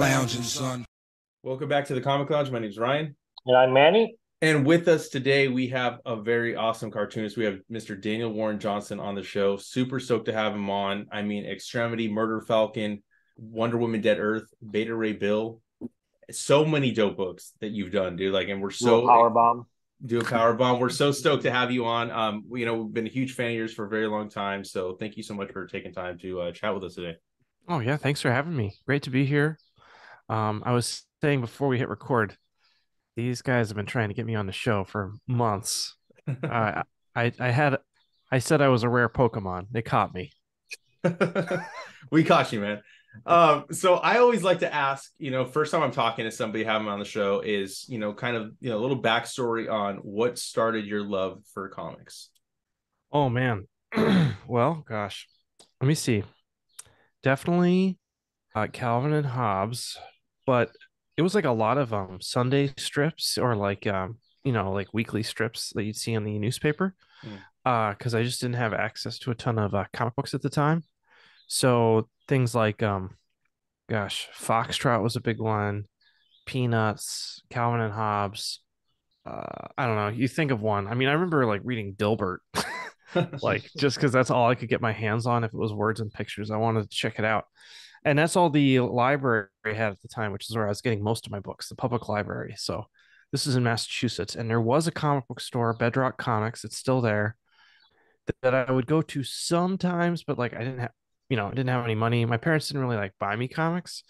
lounging, son. Welcome back to the Comic Lounge. My name is Ryan. And I'm Manny. And with us today, we have a very awesome cartoonist. We have Mr. Daniel Warren Johnson on the show. Super stoked to have him on. I mean, Extremity, Murder Falcon, Wonder Woman, Dead Earth, Beta Ray Bill. So many dope books that you've done, dude. Like, and we're so Do a power bomb. We're so stoked to have you on. We've been a huge fan of yours for a very long time. So thank you so much for taking time to chat with us today. Oh yeah, thanks for having me. Great to be here. I was saying before we hit record, these guys have been trying to get me on the show for months. Uh, I said I was a rare Pokemon. They caught me. We caught you, man. So I always like to ask, first time I'm talking to somebody, having them on the show is, a little backstory on what started your love for comics. Oh man. Well, gosh, let me see. Definitely Calvin and Hobbes, but it was like a lot of Sunday strips or like weekly strips that you'd see in the newspaper. Because I just didn't have access to a ton of comic books at the time. So things like Foxtrot was a big one, Peanuts, Calvin and Hobbes. I don't know. You think of one. I mean, I remember like reading Dilbert, like just because that's all I could get my hands on. If it was words and pictures, I wanted to check it out. And that's all the library had at the time, which is where I was getting most of my books, the public library. So this is in Massachusetts, and there was a comic book store, Bedrock Comics. It's still there that I would go to sometimes, but like I didn't have any money. My parents didn't really like buy me comics,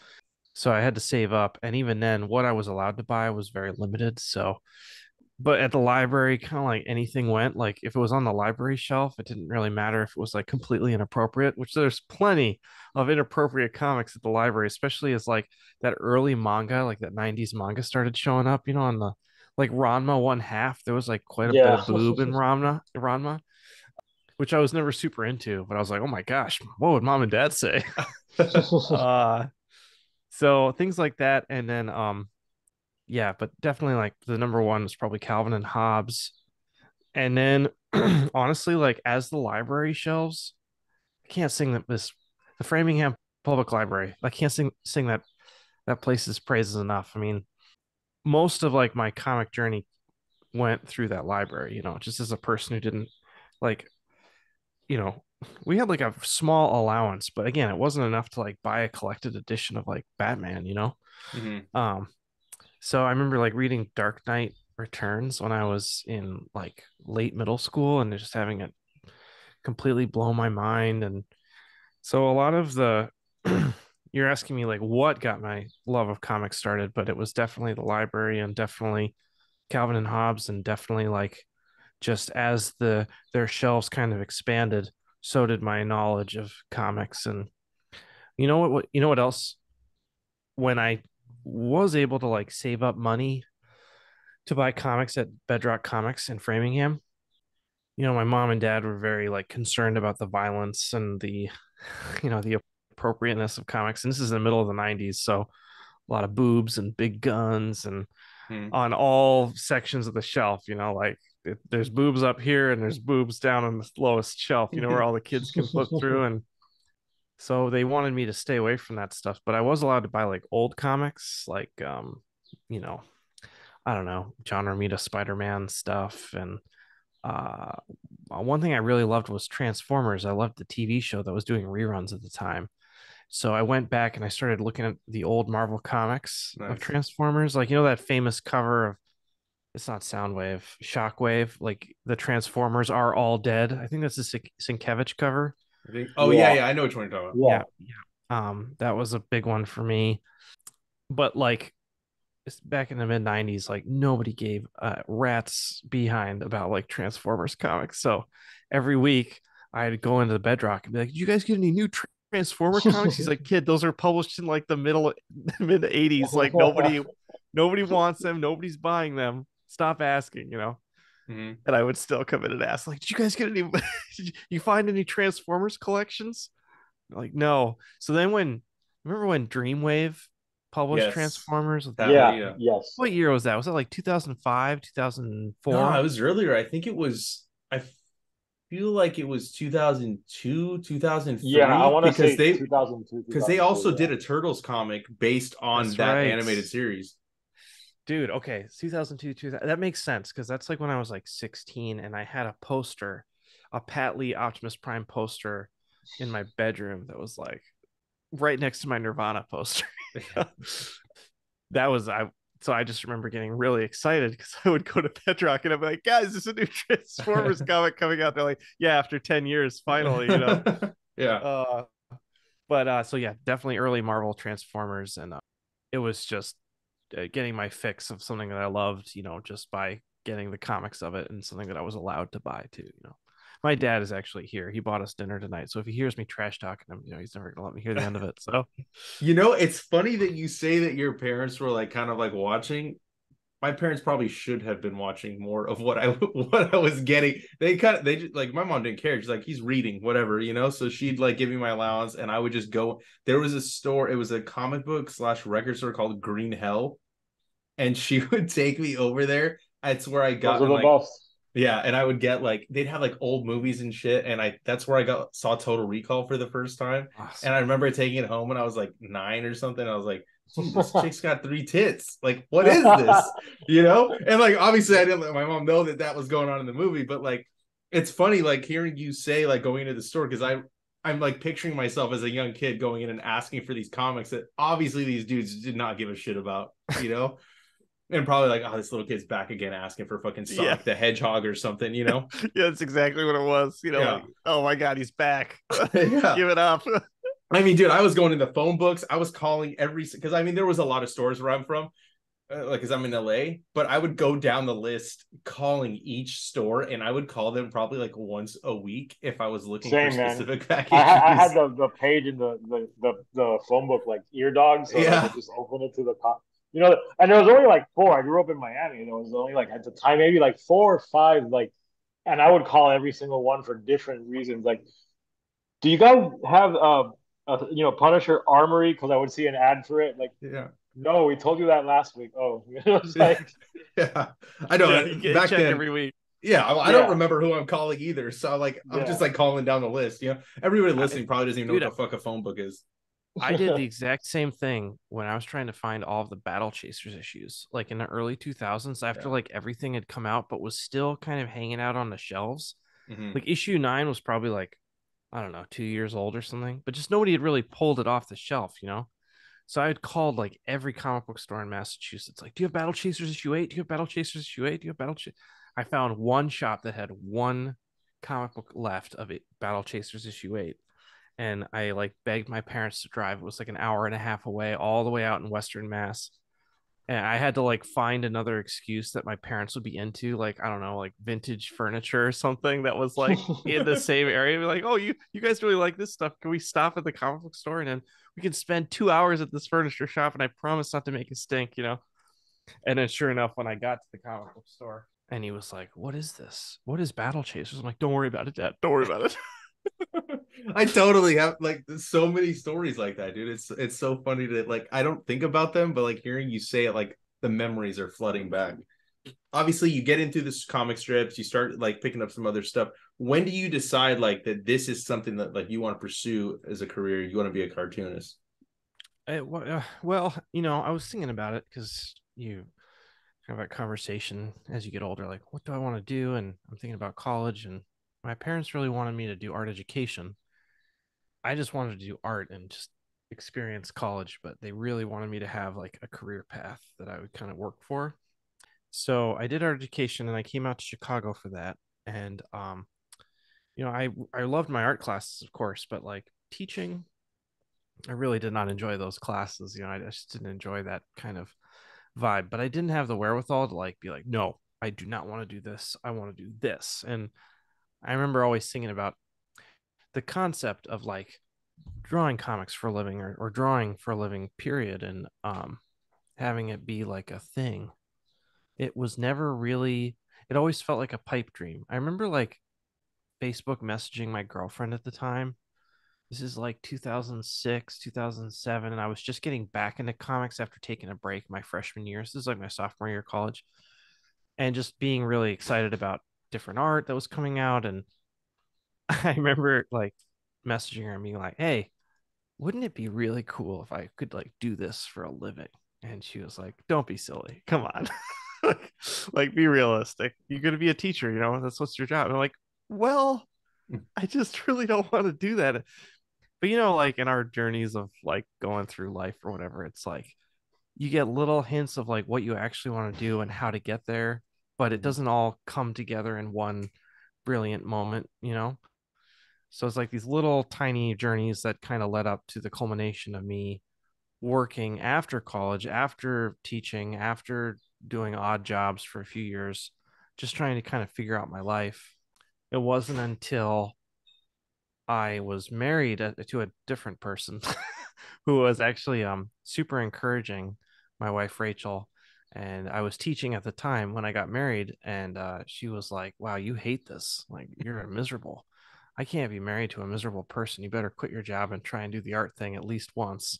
so I had to save up. And even then, what I was allowed to buy was very limited. So but at the library, kind of like anything went. Like if it was on the library shelf, it didn't really matter if it was like completely inappropriate, which there's plenty of inappropriate comics at the library, especially as like that early manga, like that 90s manga started showing up, on the like Ranma one half. There was like quite a bit of boob in Ranma, which I was never super into, but I was like, oh my gosh, what would mom and dad say? uh so things like that. And then yeah, but definitely like the number one was probably Calvin and Hobbes. And then honestly, like as the library shelves, I can't sing the Framingham Public Library. I can't sing that place's praises enough. I mean, most of like my comic journey went through that library, just as a person who didn't like, you know, we had like a small allowance, but again, it wasn't enough to like buy a collected edition of like Batman. Mm-hmm. So I remember like reading Dark Knight Returns when I was in like late middle school and just having it completely blow my mind. And so a lot of the you're asking me like what got my love of comics started, but it was definitely the library and definitely Calvin and Hobbes and definitely like just as their shelves kind of expanded, so did my knowledge of comics. And you know what else? When I was able to like save up money to buy comics at Bedrock Comics in Framingham, my mom and dad were very like concerned about the violence and the, the appropriateness of comics. And this is in the middle of the 90s. So a lot of boobs and big guns and on all sections of the shelf, like there's boobs up here and there's boobs down on the lowest shelf, where all the kids can flip through. And so they wanted me to stay away from that stuff, but I was allowed to buy like old comics, like, you know, I don't know, John Romita Spider-Man stuff. And uh, one thing I really loved was Transformers. I loved the TV show that was doing reruns at the time. So I went back and I started looking at the old Marvel comics of Transformers, like that famous cover of it's not Soundwave, Shockwave, like the Transformers are all dead. I think that's the Sienkiewicz cover. Yeah, I know which one you're talking about. Yeah. That was a big one for me. But like back in the mid 90s, like nobody gave rats behind about like Transformers comics. So every week I'd go into the Bedrock and be like, "Did you guys get any new Transformer comics?" He's like, "Kid, those are published in like the mid 80s. Like nobody wants them, nobody's buying them. Stop asking." Mm-hmm. And I would still come in and ask, like, "Did you guys get any did you find any Transformers collections?" Like, no. So then remember when Dreamwave published Transformers? Yes. What year was that? Was that like 2005, 2004? No, it was earlier. I think it was feel like it was 2002, Yeah, I 2003 want to say 2002, because they also 2003. did a Turtles comic based on That's that right. animated series. Dude, okay, 2002, 2000, that makes sense because that's like when I was like 16 and I had a poster, a Pat Lee Optimus Prime poster in my bedroom that was like right next to my Nirvana poster. That was I so I just remember getting really excited because I would go to Bedrock and I'd be like, guys, there's a new Transformers comic coming out. They're like, yeah, after 10 years, finally, Yeah. Uh but so yeah, definitely early Marvel Transformers, and it was just getting my fix of something that I loved, just by getting the comics of it and something that I was allowed to buy too. My dad is actually here. He bought us dinner tonight. So if he hears me trash talking him, he's never gonna let me hear the end of it. So It's funny that you say that your parents were like kind of like watching. My parents probably should have been watching more of what I was getting. They just like my mom didn't care. She's like, he's reading, whatever. So she'd like give me my allowance and I would just go. There was a store, it was a comic book / record store called Green Hell, and she would take me over there. That's where I Those got are in the like best. yeah, and I would get like they'd have like old movies and shit, and that's where I saw Total Recall for the first time. And I awesome. remember taking it home when I was like 9 or something. I was like, dude, this chick's got 3 tits. Like, what is this? And like obviously I didn't let my mom know that was going on in the movie, but like it's funny like hearing you say like going into the store because I'm like picturing myself as a young kid going in and asking for these comics that obviously these dudes did not give a shit about. And probably like, oh, this little kid's back again asking for fucking Yeah. Sonic the Hedgehog or something. Yeah, that's exactly what it was. Yeah. Like, oh my God, he's back. Yeah. Give it up. I mean, dude, I was going in the phone books. I was calling because I mean, there was a lot of stores where I'm from, like, because I'm in LA, but I would go down the list calling each store and I would call them probably like once a week if I was looking for Same, man. specific I had packages. the page in the phone book like ear dog, so I Yeah. could just open it to and there was only like four. I grew up in Miami, and there was only like at the time maybe like 4 or 5 like, and I would call every single one for different reasons. Like, do you guys have Punisher Armory? Because I would see an ad for it. Like, Yeah. no, we told you that last week. Oh, it's Yeah. like Yeah. I know. Yeah, you get a Back check then, every week. yeah, I don't yeah, remember who I'm calling either. So like I'm just yeah, like calling down the list. Everybody I, listening probably doesn't even know what dude, the fuck a phone book is. I did the exact same thing when I was trying to find all of the Battle Chasers issues, like in the early 2000s, after Yeah. like everything had come out, but was still kind of hanging out on the shelves. Hmm. Like issue 9 was probably like, I don't know, 2 years old or something, but just nobody had really pulled it off the shelf. So I had called like every comic book store in Massachusetts, like, do you have Battle Chasers issue 8? Do you have Battle Chasers issue 8? Do you have Battle Chasers? I found one shop that had one comic book left of it, Battle Chasers issue 8. And I like begged my parents to drive. It was like an hour and a half away, all the way out in Western Mass. And I had to like find another excuse that my parents would be into, like, I don't know, like vintage furniture or something that was like in the same area. Be like, oh, you guys really like this stuff. Can we stop at the comic book store and then we can spend 2 hours at this furniture shop and I promise not to make a stink. And then sure enough, when I got to the comic book store and he was like, what is this? What is Battle Chasers? I'm like, don't worry about it, Dad. Don't worry about it. I totally have like so many stories like that, dude. It's so funny to like I don't think about them, but like hearing you say it, like the memories are flooding back. Obviously, you get into this comic strips, you start like picking up some other stuff. When do you decide like that this is something that like you want to pursue as a career? You want to be a cartoonist? Well, I was thinking about it because you have that conversation as you get older, like, what do I want to do? And I'm thinking about college, and my parents really wanted me to do art education. I just wanted to do art and just experience college, but they really wanted me to have like a career path that I would kind of work for. So I did art education and I came out to Chicago for that. And I loved my art classes, of course, but like teaching, I really did not enjoy those classes. I just didn't enjoy that kind of vibe, but I didn't have the wherewithal to like be like, no, I do not want to do this. I want to do this. And I remember always thinking about the concept of like drawing comics for a living, or drawing for a living, period, and having it be like a thing. It was never really, it always felt like a pipe dream. I remember like Facebook messaging my girlfriend at the time. This is like 2006, 2007, and I was just getting back into comics after taking a break my freshman year. So this is like my sophomore year of college, and just being really excited about different art that was coming out. And I remember like messaging her and being like, "Hey, wouldn't it be really cool if I could like do this for a living?" And she was like, "Don't be silly. Come on." like, like be realistic. You're gonna be a teacher, you know, that's what's your job. And I'm like, well, I just really don't want to do that. But you know, like in our journeys of like going through life or whatever, it's like you get little hints of like what you actually want to do and how to get there, but it Mhm. doesn't all come together in one brilliant moment, you know? So it's like these little tiny journeys that kind of led up to the culmination of me working after college, after teaching, after doing odd jobs for a few years, just trying to kind of figure out my life. It wasn't until I was married to a different person who was actually super encouraging, my wife Rachel, and I was teaching at the time when I got married, and she was like, "Wow, you hate this. Like you're miserable. I can't be married to a miserable person. You better quit your job and try and do the art thing at least once."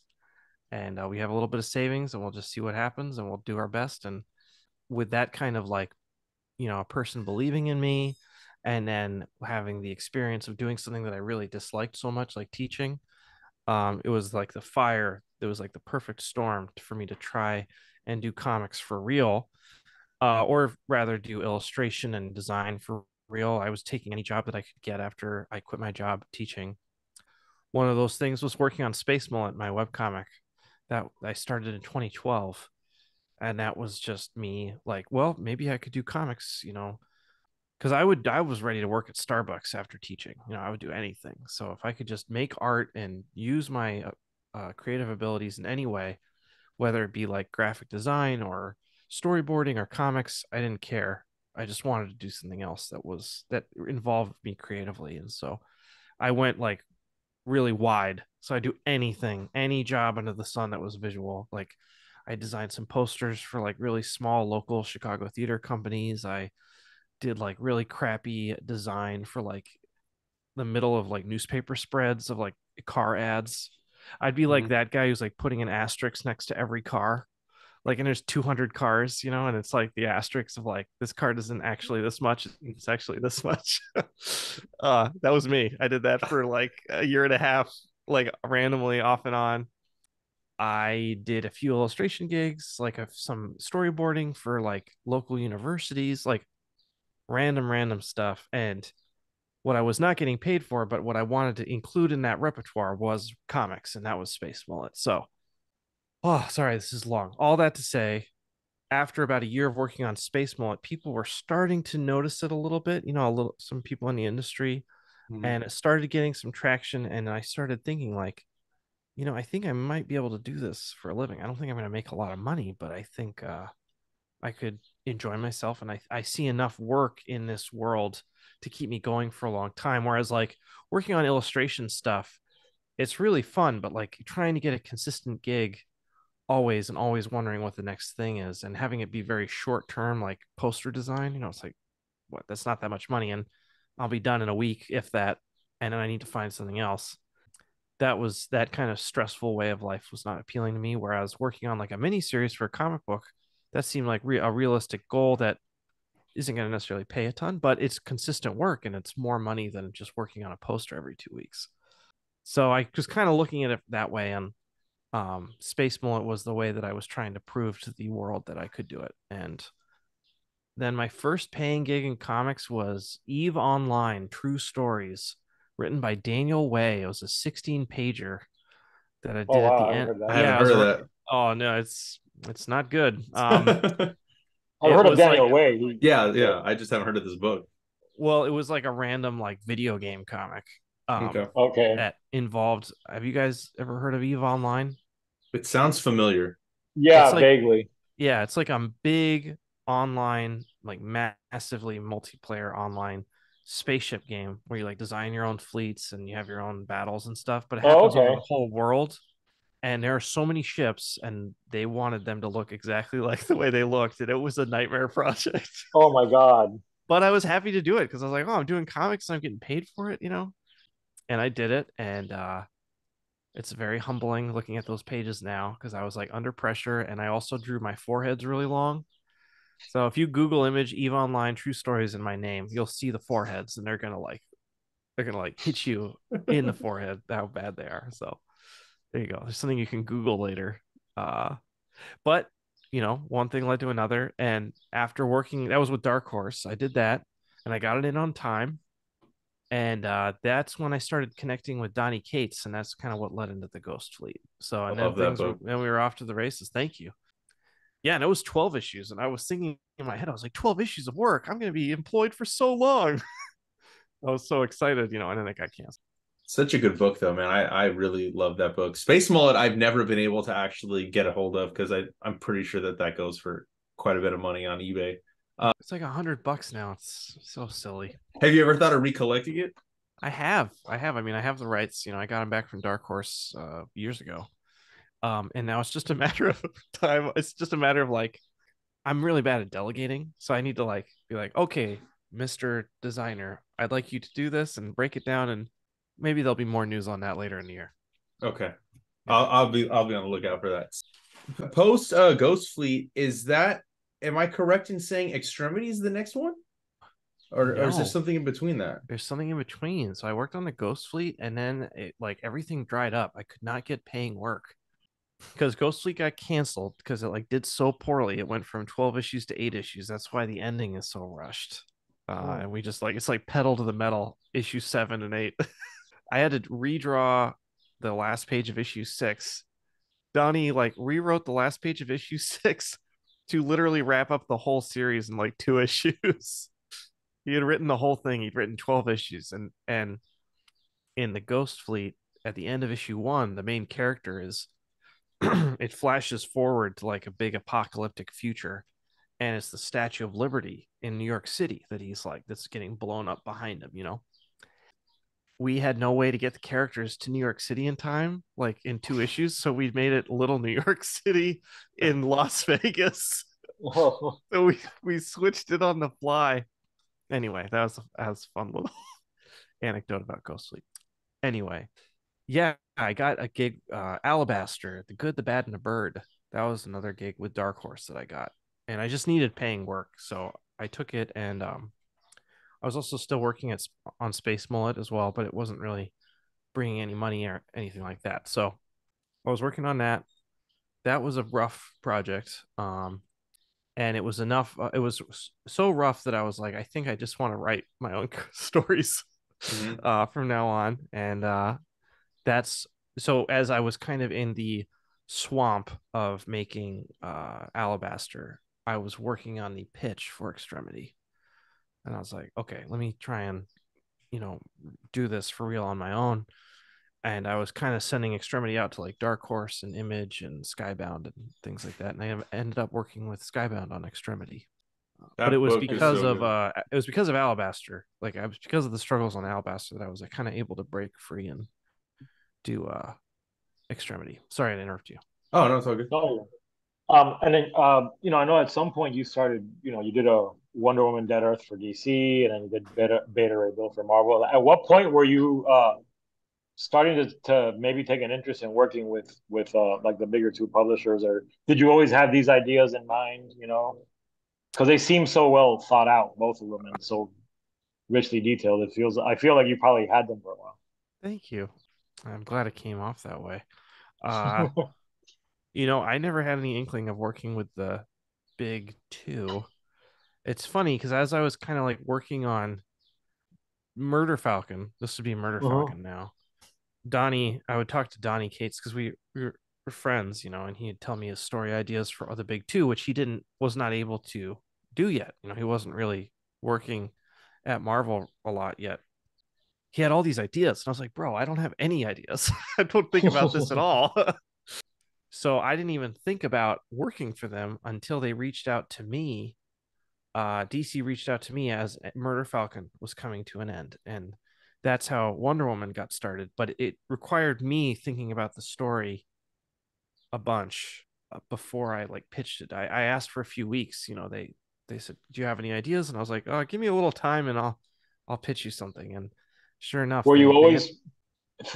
And we have a little bit of savings, and we'll just see what happens, and we'll do our best. And with that kind of like, a person believing in me, and then having the experience of doing something that I really disliked so much, like teaching, it was like the fire. It was like the perfect storm for me to try and do comics for real, or rather do illustration and design for real. I was taking any job that I could get after I quit my job teaching. One of those things was working on Space Mullet, my webcomic that I started in 2012. And that was just me like, well, maybe I could do comics, because I was ready to work at Starbucks after teaching. I would do anything. So if I could just make art and use my creative abilities in any way, whether it be like graphic design or storyboarding or comics, I didn't care. I just wanted to do something else that involved me creatively. And so I went like really wide. So I do anything, any job under the sun that was visual. Like I designed some posters for like really small local Chicago theater companies. I did like really crappy design for like the middle of like newspaper spreads of like car ads. I'd be like Mhm. that guy who's like putting an asterisk next to every car. Like, and there's 200 cars, and it's like the asterisks of like, this car isn't actually this much. It's actually this much. That was me. I did that for like a year and a half, like randomly off and on. I did a few illustration gigs, like some storyboarding for like local universities, like random stuff. And what I was not getting paid for, but what I wanted to include in that repertoire was comics, and that was Space Mullet. So, oh, sorry, this is long. All that to say, after about a year of working on Space Mullet, people were starting to notice it a little bit, some people in the industry, Mhm. and it started getting some traction. And I started thinking, like, I think I might be able to do this for a living. I don't think I'm going to make a lot of money, but I think I could enjoy myself. And I see enough work in this world to keep me going for a long time. Whereas, like, working on illustration stuff, it's really fun, but like trying to get a consistent gig always and always wondering what the next thing is and having it be very short term, like poster design, it's like, what, that's not that much money. And I'll be done in a week, if that. And then I need to find something else. That kind of stressful way of life was not appealing to me. Whereas working on like a mini series for a comic book, that seemed like a realistic goal that isn't going to necessarily pay a ton, but it's consistent work and it's more money than just working on a poster every 2 weeks. So I was kind of looking at it that way. And Space Mullet was the way that I was trying to prove to the world that I could do it. And then my first paying gig in comics was Eve Online True Stories, written by Daniel Way. It was a 16 pager that I Oh did at wow, the I haven't end. heard I that. haven't Yeah, heard of oh no, it's not good. that. I've It heard of was like, Daniel Way. Yeah, Yeah. yeah. I just haven't heard of this book. well, it was like a random like video game comic Okay. Okay. that involved. Have you guys ever heard of Eve Online? It sounds familiar. It's Yeah, like, vaguely. yeah, it's like a big online, like massively multiplayer online spaceship game where you like design your own fleets and you have your own battles and stuff, but it Oh, happens over okay. the whole world. And there are so many ships, and they wanted them to look exactly like the way they looked, and it was a nightmare project. Oh my God. But I was happy to do it because I was like, oh, I'm doing comics and I'm getting paid for it, And I did it, and it's very humbling looking at those pages now because I was like under pressure, and I also drew my foreheads really long. So if you Google image Eve Online True Stories in my name, you'll see the foreheads, and they're gonna like they're gonna like hit you in the forehead. How bad they are. So there you go. There's something you can Google later. But one thing led to another, and after working, that was with Dark Horse. I did that, and I got it in on time, and that's when I started connecting with Donnie Cates, and that's kind of what led into the Ghost Fleet. So, I and then love that book. then we were off to the races. Thank you. Yeah, and it was 12 issues, and I was thinking in my head, I was like, 12 issues of work. I'm going to be employed for so long. I was so excited, and then it got canceled. Such a good book, though, man. I really love that book. Space Mullet, I've never been able to actually get a hold of because I'm pretty sure that goes for quite a bit of money on eBay. It's like $100 now. It's so silly. Have you ever thought of recollecting it? I have. I mean, I have the rights. I got them back from Dark Horse years ago. And now it's just a matter of time. It's just a matter of like, I'm really bad at delegating, so I need to like be like, okay, Mr. Designer, I'd like you to do this and break it down, and maybe there'll be more news on that later in the year. Okay, I'll be on the lookout for that. Post Ghost Fleet, is that? Am I correct in saying Extremity is the next one, or is there No, something in between that? there's something in between. So I worked on the Ghost Fleet, and then everything dried up. I could not get paying work because Ghost Fleet got canceled because it like did so poorly. It went from 12 issues to 8 issues. That's why the ending is so rushed. And we just like it's like pedal to the metal, issue 7 and 8. I had to redraw the last page of issue 6. Donnie like rewrote the last page of issue 6 to literally wrap up the whole series in like 2 issues. He had written the whole thing. He'd written 12 issues, and in the Ghost Fleet at the end of issue 1, the main character is it flashes forward to like a big apocalyptic future, and it's the Statue of Liberty in New York City that he's like that's getting blown up behind him. We had no way to get the characters to New York City in time, like in 2 issues, so we made it Little New York City in Las Vegas. So we switched it on the fly. Anyway, that was a fun little anecdote about Ghost Fleet. Anyway, yeah, I got a gig, Alabaster, The Good, the Bad, and the Bird. That was another gig with Dark Horse that I got, and I just needed paying work, so I took it. And I was also still working on Space Mullet as well, but it wasn't really bringing any money or anything like that. So I was working on that. That was a rough project. And it was enough. It was so rough that I was like, I think I just want to write my own stories from now on. And that's so as I was kind of in the swamp of making Alabaster, I was working on the pitch for Extremity. And I was like, okay, let me try and, do this for real on my own. And I was kind of sending Extremity out to like Dark Horse and Image and Skybound and things like that. And I ended up working with Skybound on Extremity. But That book is so good. it was because of Alabaster. Like I was because of the struggles on Alabaster that I was like, kind of able to break free and do Extremity. Sorry to interrupt you. Oh no, it's all good. No. And then I know at some point you started, you did a Wonder Woman Dead Earth for DC, and then you did Beta Ray Bill for Marvel. At what point were you starting to maybe take an interest in working with like the bigger two publishers, or did you always have these ideas in mind? Because they seem so well thought out, both of them, and so richly detailed. I feel like you probably had them for a while. Thank you. I'm glad it came off that way. I never had any inkling of working with the big two. It's funny because as I was kind of like working on Murder Falcon, this would be Murder Falcon now. I would talk to Donnie Cates because we were friends, and he'd tell me his story ideas for the big two, which he was not able to do yet. He wasn't really working at Marvel a lot yet. He had all these ideas, and I was like, bro, I don't have any ideas. I don't think about this at all. So I didn't even think about working for them until they reached out to me. DC reached out to me as Murder Falcon was coming to an end, and that's how Wonder Woman got started. But it required me thinking about the story a bunch before I like pitched it. I asked for a few weeks. They said, "Do you have any ideas?" And I was like, "Oh, give me a little time, and I'll pitch you something." And sure enough, were you always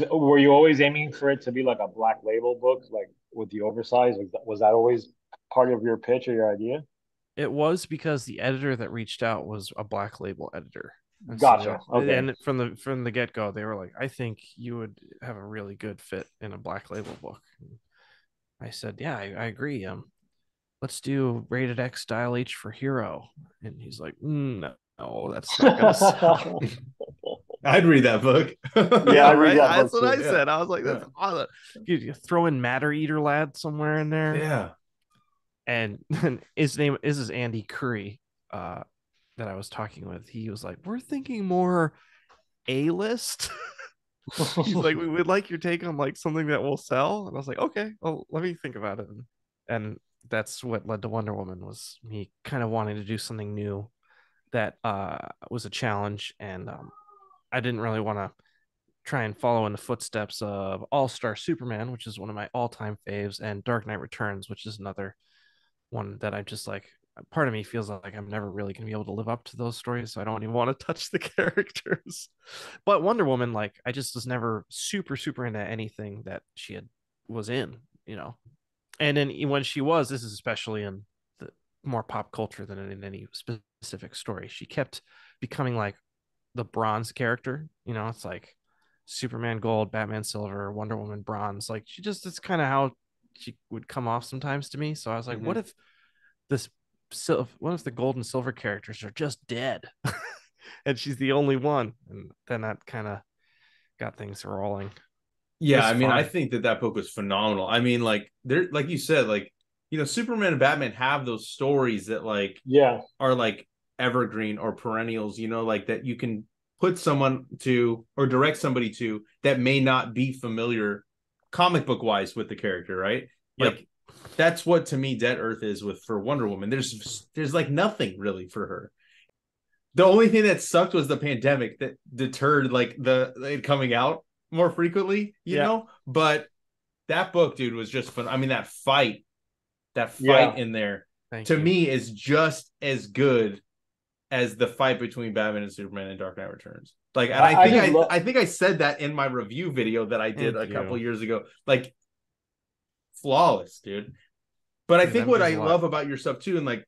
were you always aiming for it to be like a black label book, like with the oversized? Was that always part of your pitch or your idea? It was because the editor that reached out was a black label editor. And Gotcha. so Okay. and from the get-go, they were like, I think you would have a really good fit in a Black Label book. I said, yeah, I agree. Let's do rated X style H for hero. And he's like, no, that's not gonna sell. I'd read that book. Yeah, Yeah, I read right. that That's book what I too. Yeah. said. I was like, that's Yeah. awesome. You throw in Matter Eater Lad somewhere in there. Yeah. And his name is Andy Curry, uh, that I was talking with. He was like, we're thinking more A-list. He's like, we would like your take on like something that will sell. And I was like, okay, well, let me think about it. And that's what led to Wonder Woman, was me kind of wanting to do something new that was a challenge. And I didn't really want to try and follow in the footsteps of All-Star Superman, which is one of my all-time faves, and Dark Knight Returns, which is another one that I just like. Part of me feels like I'm never really going to be able to live up to those stories, so I don't even want to touch the characters. But Wonder Woman, like, I just was never super into anything that she was in, you know. And then when she was, this is especially in the more pop culture than in any specific story, she kept becoming like the bronze character. You know, it's like Superman gold, Batman silver, Wonder Woman bronze. Like, she just, it's kind of how she would come off sometimes to me. So I was like, Mm-hmm. this what if the gold and silver characters are just dead and she's the only one? And then that kind of got things rolling. It Yeah, was I mean, I fun. think that book was phenomenal. I mean, like there, like you said, like Superman and Batman have those stories that like Yeah. are like evergreen or perennials. Like that you can put someone to or direct somebody to that may not be familiar, comic book wise, with the character, right? Yep. Like that's what to me Dead Earth is for Wonder Woman. There's like nothing really for her. The only thing that sucked was the pandemic that deterred like the it coming out more frequently, Yeah. But that book, dude, was just fun. I mean, that Yeah. fight in there Thank to you. me is just as good as the fight between Batman and Superman in Dark Knight Returns. Like, and I just love. I think I said that in my review video that I did Thank a couple you. years ago. Like, flawless, dude. But I Yeah, think that what means I a lot. love about your stuff too, and like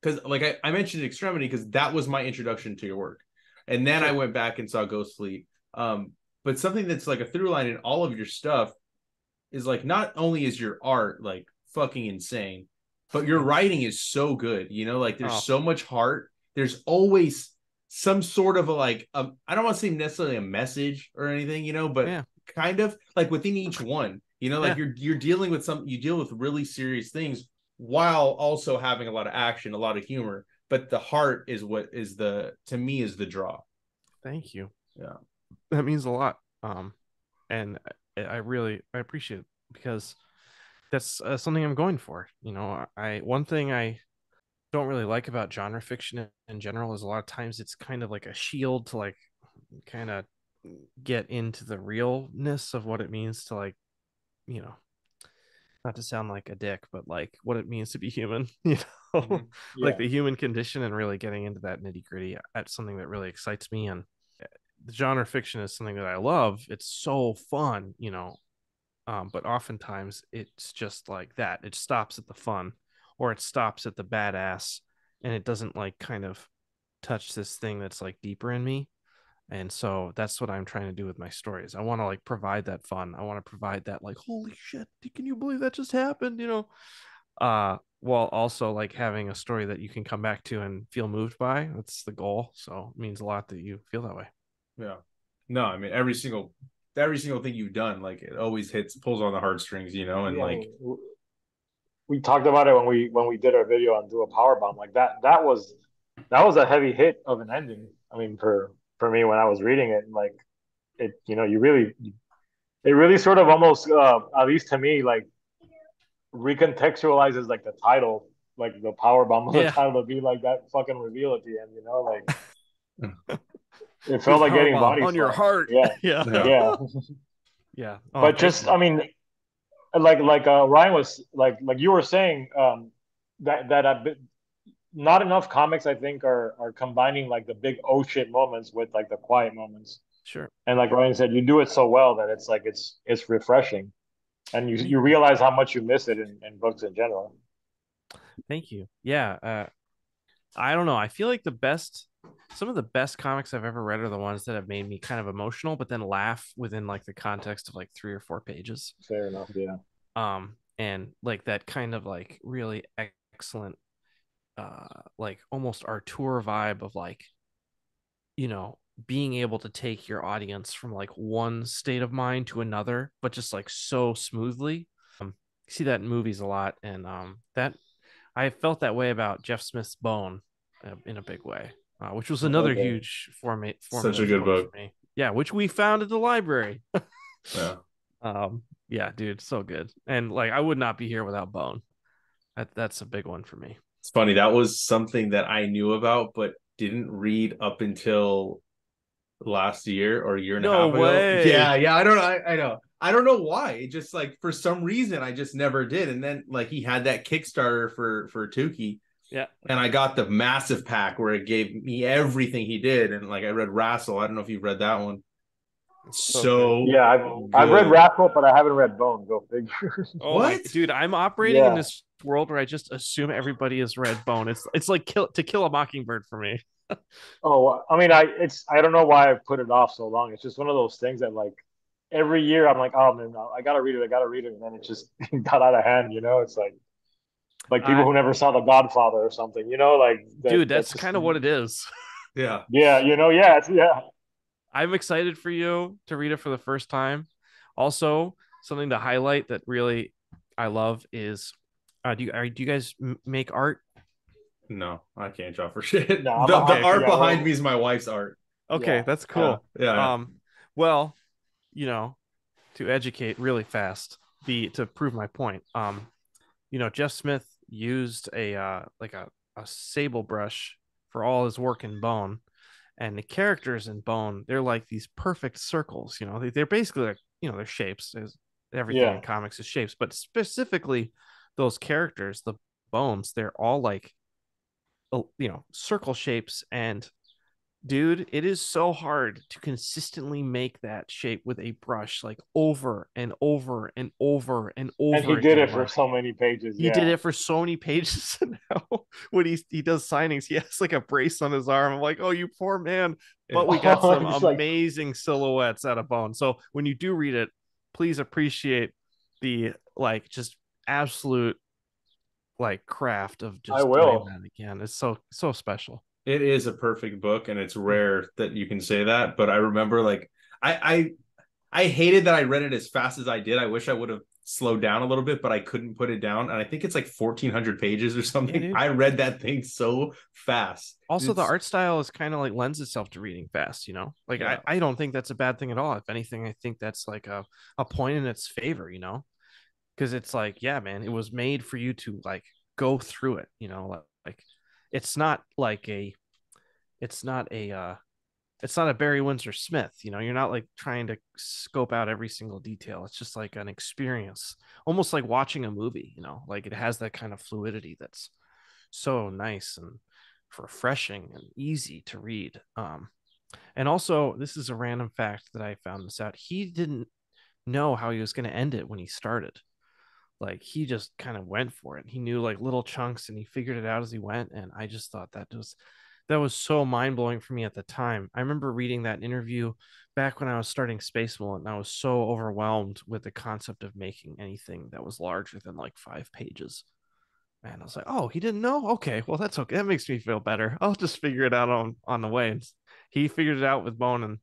because like I mentioned Extremity because that was my introduction to your work, and then I Sure. went back and saw Ghost Fleet. But something that's like a through line in all of your stuff is like not only is your art like fucking insane, but your Thanks. writing is so good. Like there's Oh, so much heart. There's always some sort of I don't want to say necessarily a message or anything, but yeah. kind of like within each one. Like Yeah. you're dealing with you deal with really serious things while also having a lot of action, a lot of humor. But the heart is what is to me is the draw. Thank you. Yeah. That means a lot. And I appreciate it because that's something I'm going for. I one thing I don't really like about genre fiction in general is a lot of times it's kind of like a shield to like kind of get into the realness of what it means to like, you know, not to sound like a dick, but like what it means to be human, Mm-hmm. like Yeah. the human condition, and really getting into that nitty gritty. That's something that really excites me. And the genre fiction is something that I love. It's so fun, but oftentimes it's just like that. It stops at the fun, or it stops at the badass, and it doesn't like kind of touch this thing that's like deeper in me. And so that's what I'm trying to do with my stories. I want to like provide that fun. I want to provide that like, holy shit, can you believe that just happened? While also like having a story that you can come back to and feel moved by. That's the goal. So it means a lot that you feel that way. Yeah. No, I mean every single thing you've done, like it always pulls on the heartstrings, and Yeah. like We talked about it when we did our video on Do a Powerbomb. Like that was a heavy hit of an ending. I mean, for me when I was reading it, like it really sort of almost at least to me like recontextualizes like the title, like the Powerbomb of the Yeah. title to be like that fucking reveal at the end. Like it Do a felt like power getting bomb body on your slammed. heart. Yeah, Yeah. yeah. yeah. Yeah. Oh, But thank just you. I mean, like Ryan was like you were saying that not enough comics I think are combining like the big oh shit moments with like the quiet moments. Sure. And like Ryan said, you do it so well that it's like it's refreshing, and you Thank you you. realize how much you miss it in books in general. Thank you. Yeah. I don't know. I feel like the best some of the best comics I've ever read are the ones that have made me kind of emotional, but then laugh within like the context of like 3 or 4 pages. Fair enough. Yeah. And like that kind of like really excellent, like almost Artur vibe of like, you know, being able to take your audience from like one state of mind to another, but just like so smoothly. See that in movies a lot, and that I felt that way about Jeff Smith's Bone in a big way, which was another Okay. huge Such a formative good book book. for me. Yeah, which we found at the library. Yeah. Yeah, dude, so good. And like, I would not be here without Bone. That's a big one for me. It's funny. That was something that I knew about, but didn't read up until last year or a year and a No half ago. way. Yeah, yeah. I don't know. I know. I don't know why. It just like for some reason I just never did. And then like he had that Kickstarter for Tukey. Yeah. And I got the massive pack where it gave me everything he did. And like I read Rassel. I don't know if you've read that one. So good. So Yeah, I've read good. Rascal, but I haven't read Bone. Go figure. Oh my What? dude, I'm operating in Yeah. this world where I just assume everybody has read Bone. It's like To Kill a Mockingbird for me. Oh, I mean, I don't know why I put it off so long. It's just one of those things that like every year I'm like, oh man, I gotta read it, I gotta read it, and then it just got out of hand. You know, it's like people I who never saw The Godfather or something. You know, like dude, that's that's just kind of what it is. Yeah. yeah, you know, yeah, yeah. I'm excited for you to read it for the first time. Also, something to highlight that really I love is do you guys make art? No, I can't draw for shit. No, The Okay, art yeah, behind well, me is my wife's art. okay, yeah, that's Yeah. cool. Yeah. Well, you know, to educate really fast, the to prove my point. Jeff Smith used a sable brush for all his work in Bone, and the characters in Bone, they're like these perfect circles. They're basically like, they're shapes. Everything in yeah. comics is shapes, but specifically those characters, the bones, they're all like, circle shapes. And dude, it is so hard to consistently make that shape with a brush like over and over and over and And he over did again, it for Mark. so many pages. He did Yeah. it for so many pages. And now when he does signings, he has like a brace on his arm. I'm like, oh, you poor man. Yeah. But we got some It's like, amazing silhouettes out of Bone. So when you do read it, please appreciate the like just absolute like craft of I just doing will. that again. It's so special. It is a perfect book, and it's rare that you can say that. But I remember, like, I hated that I read it as fast as I did. I wish I would have slowed down a little bit, but I couldn't put it down. And I think it's like 1,400 pages or something. Yeah, I read that thing so fast. also, the It's art style is kind of like lends itself to reading fast. Like yeah, I don't think that's a bad thing at all. If anything, I think that's like a point in its favor. Because it's like, yeah, man, it was made for you to like go through it. Like it's not like it's not a Barry Windsor Smith. You're not like trying to scope out every single detail. It's just like an experience, almost like watching a movie. Like it has that kind of fluidity that's so nice and refreshing and easy to read. And also, this is a random fact that I found this out. He didn't know how he was going to end it when he started. Like he just kind of went for it. He knew like little chunks and he figured it out as he went. And I just thought that was so mind blowing for me at the time. I remember reading that interview back when I was starting Space Mullet, and I was so overwhelmed with the concept of making anything that was larger than like 5 pages. And I was like, oh, he didn't know? Okay, well, that's okay. That makes me feel better. I'll just figure it out on the way. And he figured it out with Bone, and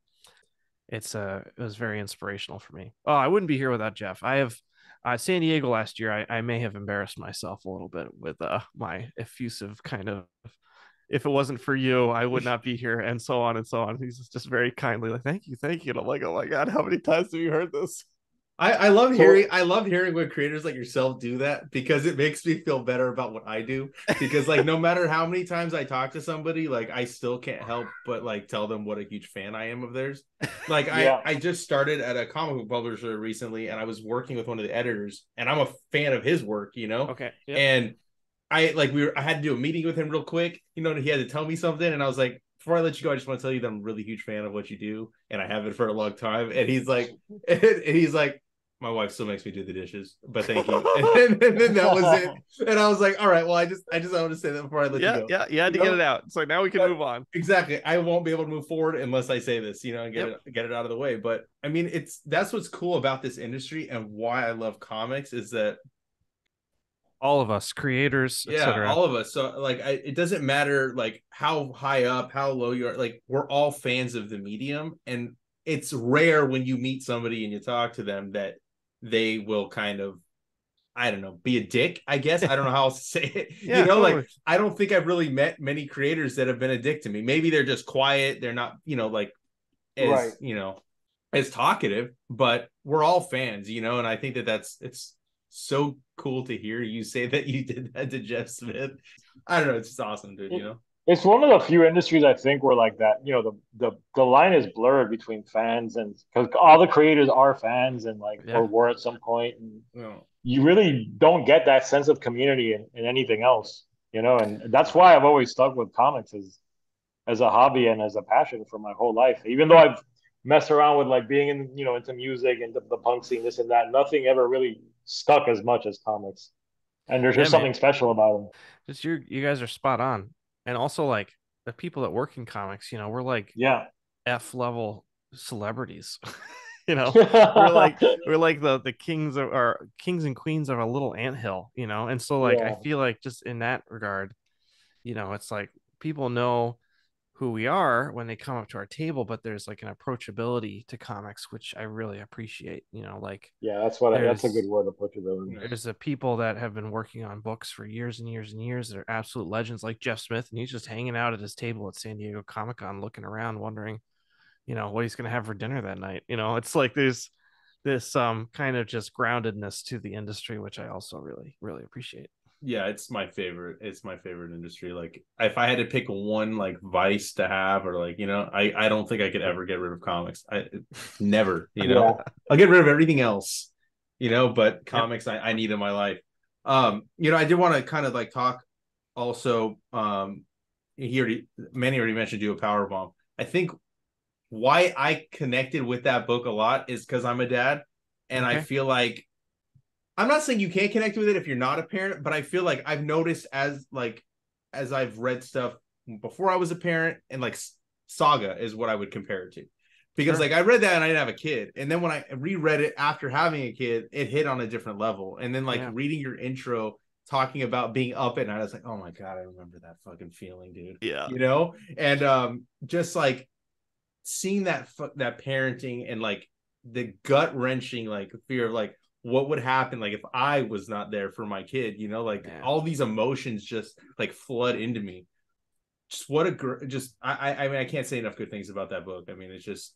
it was very inspirational for me. Oh, I wouldn't be here without Jeff. I have San Diego last year. I may have embarrassed myself a little bit with my effusive kind of, if it wasn't for you, I would not be here, and so on and so on. He's just very kindly like, thank you. And I'm like, oh my God, how many times have you heard this? I love So hearing when creators like yourself do that, because it makes me feel better about what I do. Because like no matter how many times I talk to somebody, like I still can't help but like tell them what a huge fan I am of theirs. Like yeah, I just started at a comic book publisher recently, and I was working with one of the editors, and I'm a fan of his work, Okay. Yep. And I had to do a meeting with him real quick. He had to tell me something, and I was like, before I let you go, I just want to tell you that I'm a really huge fan of what you do, and I have it for a long time. And he's like, My wife still makes me do the dishes, but thank you. And then that was it. And I was like, all right, well, I just want to say that before I let you go. Yeah, you had to get it out. So now we can move on. Exactly. I won't be able to move forward unless I say this, and Yep. get it out of the way. But I mean, that's what's cool about this industry and why I love comics is that All of us, creators, etc. all of us. So like, it doesn't matter like how high up, how low you are. Like, we're all fans of the medium, and it's rare when you meet somebody and you talk to them that they will kind of, I don't know, be a dick, I guess. I don't know how else to say it. Yeah, totally. Like, I don't think I've really met many creators that have been a dick to me. Maybe they're just quiet. They're not, like as, right. As talkative, but we're all fans, and I think it's so cool to hear you say that you did that to Jeff Smith. I don't know. It's just awesome, dude, It's one of the few industries I think where like that, the line is blurred between fans and because all the creators are fans and like Yeah. or were at some point, and Yeah. you really don't get that sense of community in anything else, and that's why I've always stuck with comics as a hobby and as a passion for my whole life. Even though I've messed around with like being in, into music and the punk scene, this and that, nothing ever really stuck as much as comics. And there's Yeah, just man. something special about them. Just you guys are spot on. And also like the people that work in comics, we're like Yeah. F level celebrities. we're like the kings of our kings and queens of a little anthill, and so like I Yeah. feel like just in that regard, it's like people know who we are when they come up to our table, but there's like an approachability to comics which I really appreciate. Like Yeah, that's a good there's word, approachability. there's a people that have been working on books for years and years and years that are absolute legends, like Jeff Smith, and he's just hanging out at his table at San Diego Comic-Con looking around wondering what he's going to have for dinner that night. It's like there's this kind of just groundedness to the industry which I also really really appreciate. Yeah, it's my favorite. It's my favorite industry. Like, if I had to pick one like vice to have, or like, I don't think I could ever get rid of comics. I never, Yeah. I'll get rid of everything else, but Yep. comics I need in my life. I did want to kind of like talk also. Manny already mentioned Do a Powerbomb. I think why I connected with that book a lot is because I'm a dad, and I Okay. feel like I'm not saying you can't connect with it if you're not a parent, but I feel like I've noticed as I've read stuff before I was a parent, and like Saga is what I would compare it to. Because Sure. like I read that and I didn't have a kid. And then when I reread it after having a kid, it hit on a different level. And then like reading your intro talking about being up at night, I was like, oh my God, I remember that fucking feeling, dude. Yeah. And just like seeing that parenting and like the gut wrenching like fear of like what would happen like if I was not there for my kid, like all these emotions just like flood into me. Just what a just I mean I can't say enough good things about that book. I mean it's just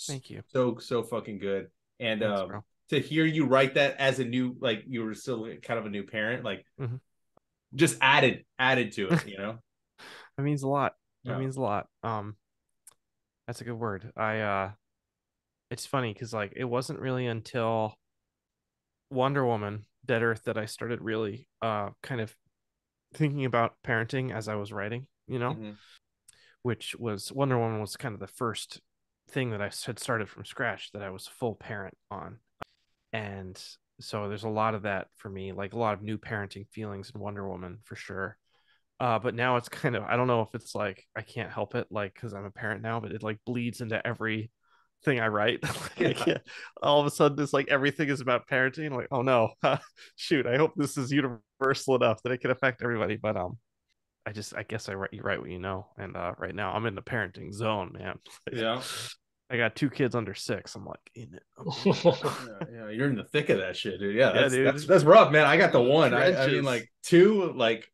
thank you, so fucking good. And thanks, bro. to hear you write that as a new, like you were still kind of a new parent, like just added to it, That means a lot. That Yeah. means a lot. That's a good word. It's funny because like it wasn't really until Wonder Woman Dead Earth that I started really kind of thinking about parenting as I was writing, which was Wonder Woman was kind of the first thing that I had started from scratch that I was full parent on. And so there's a lot of that for me, like a lot of new parenting feelings in Wonder Woman for sure. But now it's kind of, I don't know if it's like I can't help it, like because I'm a parent now, but it like bleeds into every thing I write. Like, I can't, all of a sudden it's like everything is about parenting. I'm like, oh no, shoot, I hope this is universal enough that it can affect everybody. But I guess you write what you know, and right now I'm in the parenting zone, man. Like, Yeah. I got 2 kids under 6. I'm like in it. Yeah, you're in the thick of that shit, dude. Yeah, dude. that's rough, man. I got the one. I mean, Trenches. like 2, like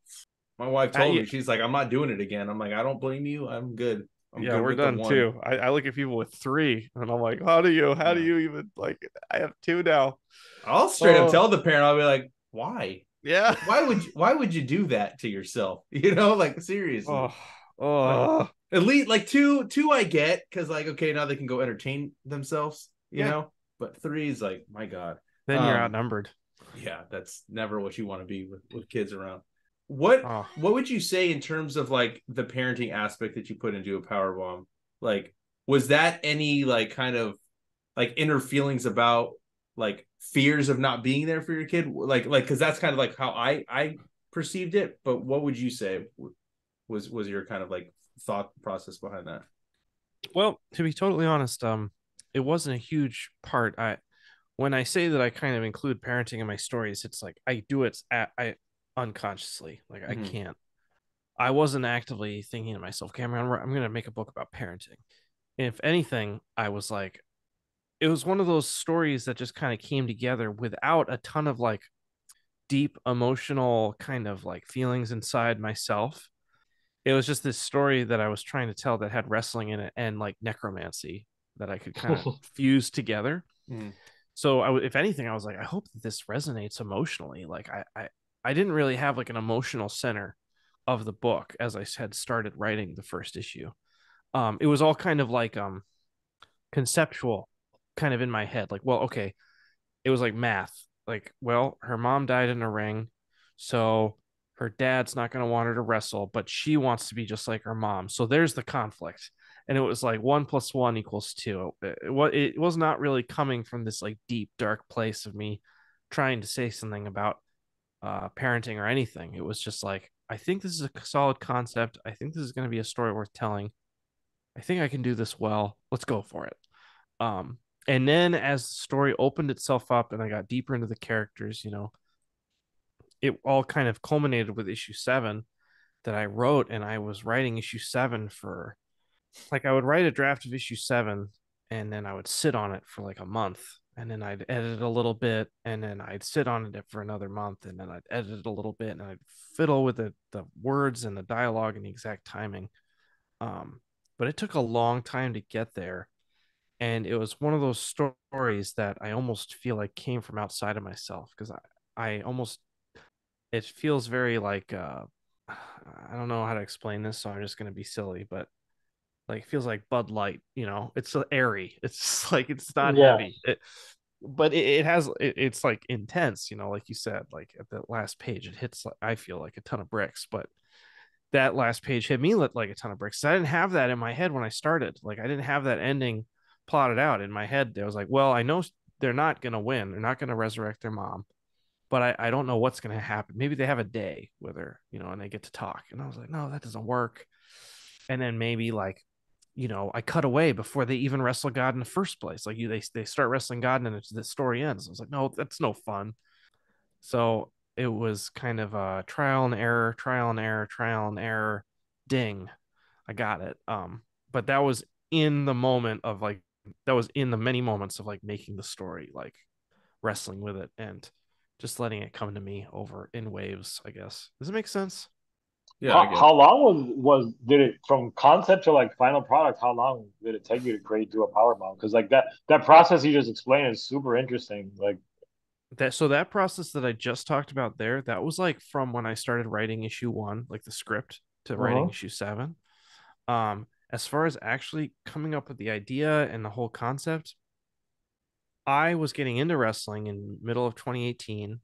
my wife told me, she's like, I'm not doing it again. I'm like, I don't blame you. I'm good. I'm good we're with done the 1. too. I look at people with 3 and I'm like, how do you even like, I have 2 now. I'll straight up tell the parent, I'll be like, why? Yeah. Why would you do that to yourself? Like seriously. At least like two I get, because like, okay, now they can go entertain themselves, but 3 is like, my God. Then you're outnumbered. Yeah, that's never what you want to be with kids around. What would you say in terms of like the parenting aspect that you put into A Powerbomb? Like, was that any like kind of like inner feelings about like fears of not being there for your kid, like because that's kind of like how I perceived it. But what would you say was your kind of like thought process behind that? Well, to be totally honest, it wasn't a huge part. I When I say that I kind of include parenting in my stories, it's like I do it I unconsciously. Like I Mm-hmm. can't. I wasn't actively thinking to myself, okay, I'm gonna make a book about parenting. If anything, I was like, it was one of those stories that just kind of came together without a ton of like deep emotional kind of like feelings inside myself. It was just this story that I was trying to tell that had wrestling in it and like necromancy that I could kind of fuse together. Mm-hmm. So if anything, I was like, I hope that this resonates emotionally. Like I didn't really have like an emotional center of the book as I had started writing the first issue. It was all kind of like conceptual, kind of in my head. Like, well, okay, it was like math. Like, well, her mom died in a ring, so her dad's not going to want her to wrestle, but she wants to be just like her mom. So there's the conflict. And it was like 1 + 1 = 2. It was not really coming from this like deep, dark place of me trying to say something about parenting or anything. It was just like, I think this is a solid concept. I think this is going to be a story worth telling. I think I can do this well. Let's go for it. Um, and then as the story opened itself up and I got deeper into the characters, it all kind of culminated with issue 7 that I wrote. And I was writing issue 7 for like, I would write a draft of issue 7 and then I would sit on it for like a month. And then I'd edit a little bit, and then I'd sit on it for another month, and then I'd edit it a little bit, and I'd fiddle with the words and the dialogue and the exact timing. Um, but it took a long time to get there, and it was one of those stories that I almost feel like came from outside of myself because I almost it feels very like I don't know how to explain this, so I'm just gonna be silly, but like it feels like Bud Light, it's airy. It's just like it's not Yeah. heavy. But it has it's like intense, like you said, like at the last page, it hits I feel like a ton of bricks, but that last page hit me like a ton of bricks. I didn't have that in my head when I started. Like I didn't have that ending plotted out in my head. I was like, well, I know they're not gonna win. They're not gonna resurrect their mom, but I don't know what's gonna happen. Maybe they have a day with her, and they get to talk. And I was like, no, that doesn't work. And then maybe like, I cut away before they even wrestle God in the first place. Like they start wrestling God and then the story ends. I was like, no, that's no fun. So it was kind of a trial and error, trial and error, trial and error. Ding, I got it. But that was in the moment of like that was in the many moments of like making the story, like wrestling with it and just letting it come to me over in waves, I guess. Does it make sense? Yeah, I get How it. long was did it from concept to like final product? How long did it take you to create do a power bomb? Because like that process you just explained is super interesting. Like, That process that I just talked about there, that was like from when I started writing issue 1, like the script, to writing uh-huh. issue 7. As far as actually coming up with the idea and the whole concept, I was getting into wrestling in middle of 2018,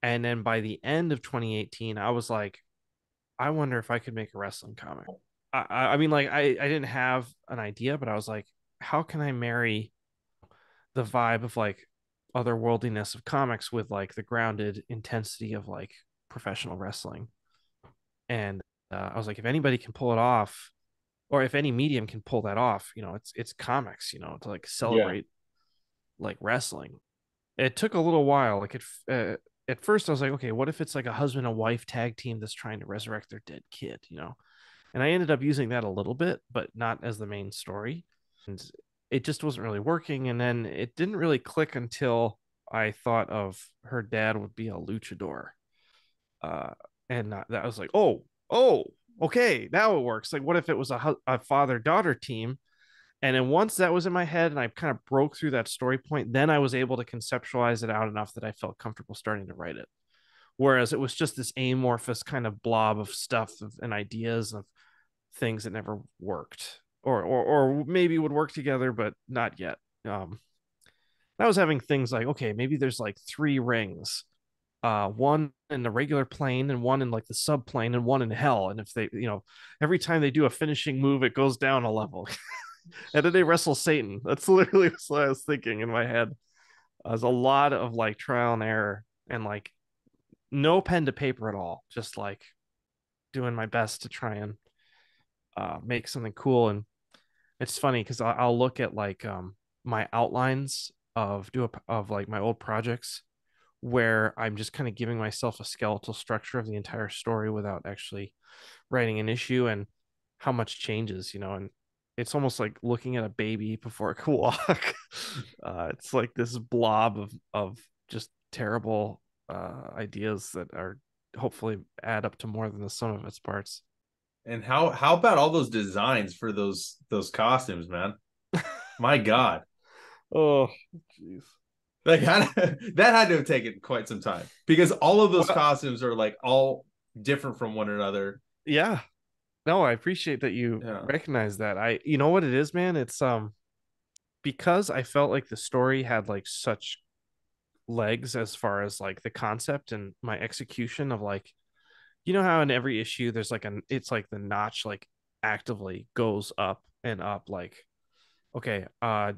and then by the end of 2018, I was like, I wonder if I could make a wrestling comic. I mean, like I didn't have an idea, but I was like, how can I marry the vibe of like otherworldliness of comics with like the grounded intensity of like professional wrestling? And I was like, if anybody can pull it off, or if any medium can pull that off, it's comics, to like Yeah. celebrate like wrestling. It took a little while. Like at first, I was like, okay, what if it's like a husband and wife tag team that's trying to resurrect their dead kid, And I ended up using that a little bit, but not as the main story. And it just wasn't really working. And then it didn't really click until I thought of her dad would be a luchador. Uh, and that was like, oh, okay, now it works. Like, what if it was a father daughter team? And then once that was in my head and I kind of broke through that story point, then I was able to conceptualize it out enough that I felt comfortable starting to write it. Whereas it was just this amorphous kind of blob of stuff and ideas of things that never worked or maybe would work together, but not yet. I was having things like, okay, maybe there's like 3 rings, one in the regular plane and one in like the subplane and one in hell. And if they, every time they do a finishing move, it goes down a level. And then they wrestle Satan. That's literally what I was thinking in my head. There's a lot of like trial and error and like no pen to paper at all. Just like doing my best to try and make something cool. And it's funny because I'll look at like my outlines of like my old projects where I'm just kind of giving myself a skeletal structure of the entire story without actually writing an issue and how much changes, and it's almost like looking at a baby before it can walk. It's like this blob of just terrible ideas that are hopefully add up to more than the sum of its parts. And how about all those designs for those costumes, man? My God. Oh, jeez. Like that had to have taken quite some time because all of those Well, costumes are like all different from one another. yeah. No, I appreciate that you Yeah. recognize that. You know what it is, man? It's because I felt like the story had like such legs as far as like the concept and my execution of like, how in every issue there's like it's like the notch like actively goes up and up, like, okay,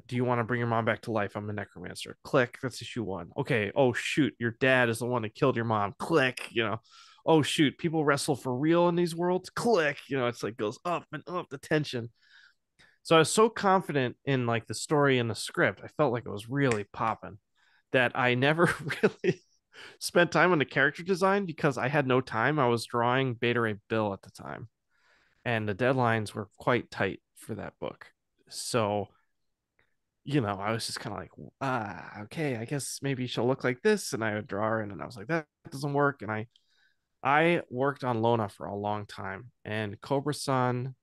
do you want to bring your mom back to life? I'm a necromancer. Click. That's issue 1. Okay. Oh shoot, your dad is the one that killed your mom. Click. Oh shoot, people wrestle for real in these worlds. Click. It's like goes up and up the tension. So I was so confident in like the story and the script. I felt like it was really popping that I never really spent time on the character design because I had no time. I was drawing Beta Ray Bill at the time, and the deadlines were quite tight for that book. So, I was just kind of like, okay, I guess maybe she'll look like this. And I would draw her, and then I was like, that doesn't work. And I worked on Lona for a long time, and Cobra Sun,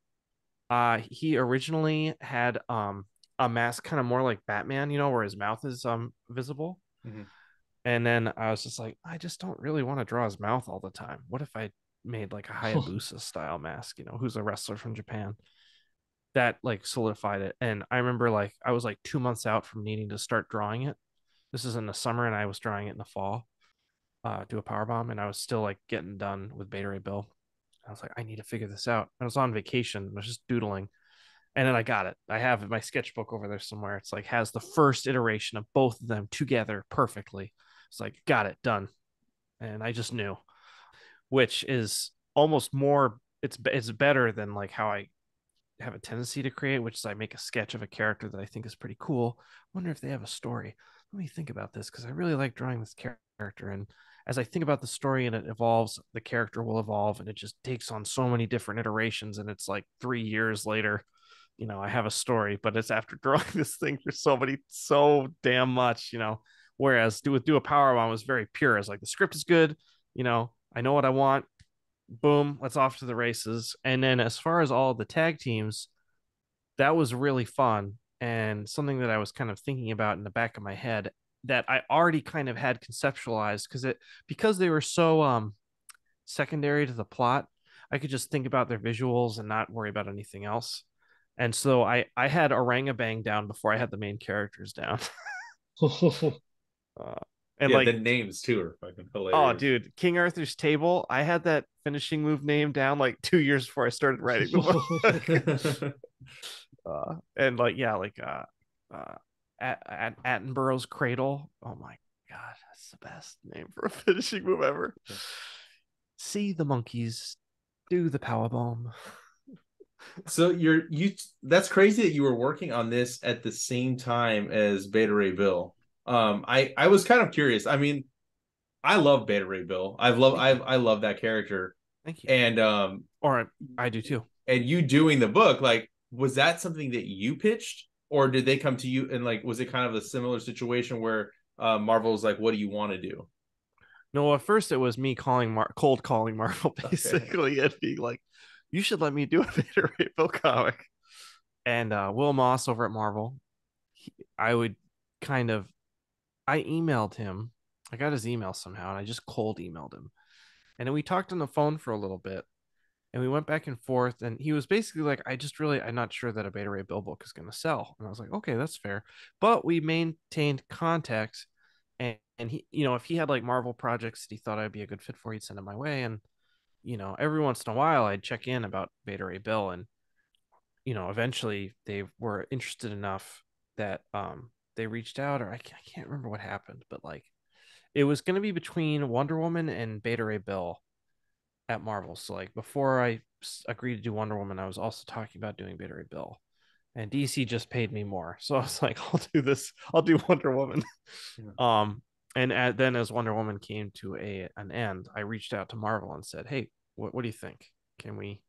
he originally had a mask kind of more like Batman, where his mouth is visible. Mm-hmm. And then I was just like, I just don't really want to draw his mouth all the time. What if I made like a Hayabusa style mask, who's a wrestler from Japan? That like solidified it. And I remember like I was like 2 months out from needing to start drawing it. This is in the summer, and I was drawing it in the fall, do a power bomb, and I was still like getting done with Beta Ray Bill. I was like, I need to figure this out. I was on vacation, I was just doodling, and then I got it. I have my sketchbook over there somewhere. It's like has the first iteration of both of them together perfectly. It's like got it done, and I just knew, which is almost more. It's better than like how I have a tendency to create, which is I make a sketch of a character that I think is pretty cool. I wonder if they have a story. Let me think about this because I really like drawing this character. And as I think about the story and it evolves, the character will evolve, and it just takes on so many different iterations. And it's like 3 years later, I have a story, but it's after drawing this thing for so damn much. Whereas do a power bomb was very pure. It's like the script is good, I know what I want, boom, let's off to the races. And then as far as all the tag teams, that was really fun and something that I was kind of thinking about in the back of my head that I already kind of had conceptualized because they were so secondary to the plot. I could just think about their visuals and not worry about anything else. And so I had Orangabang down before I had the main characters down. uh, and Yeah, like, the names too are fucking oh, hilarious. dude, King Arthur's Table. I had that finishing move name down like 2 years before I started writing the book. And like, yeah, like Attenborough's Cradle. Oh my god, that's the best name for a finishing move ever. See the monkeys do the power bomb. So that's crazy that you were working on this at the same time as Beta Ray Bill. I was kind of curious. I mean, I love Beta Ray Bill. I love that character. Thank you. And Or I do too. and you doing the book, like, was that something that you pitched, or did they come to you and like was it kind of a similar situation where Marvel was like, what do you want to do? No, at first it was me cold calling Marvel basically, and being like, "You should let me do a Vader Ray Bill comic." And Will Moss over at Marvel, I would kind of, I emailed him. I got his email somehow, and I just cold emailed him. And then we talked on the phone for a little bit, and we went back and forth. And he was basically like, I'm not sure that a Beta Ray Bill book is going to sell. And I was like, okay, that's fair. But we maintained contact. And he, if he had like Marvel projects that he thought I'd be a good fit for, he'd send them my way. And, every once in a while, I'd check in about Beta Ray Bill. And, eventually they were interested enough that they reached out, or I can't remember what happened, but like it was going to be between Wonder Woman and Beta Ray Bill at Marvel. So like before I agreed to do Wonder Woman, I was also talking about doing Beta Ray Bill, and DC just paid me more, so I was like, I'll do this. I'll do Wonder Woman. Yeah. And then as Wonder Woman came to an end, I reached out to Marvel and said, "Hey, what do you think? Can we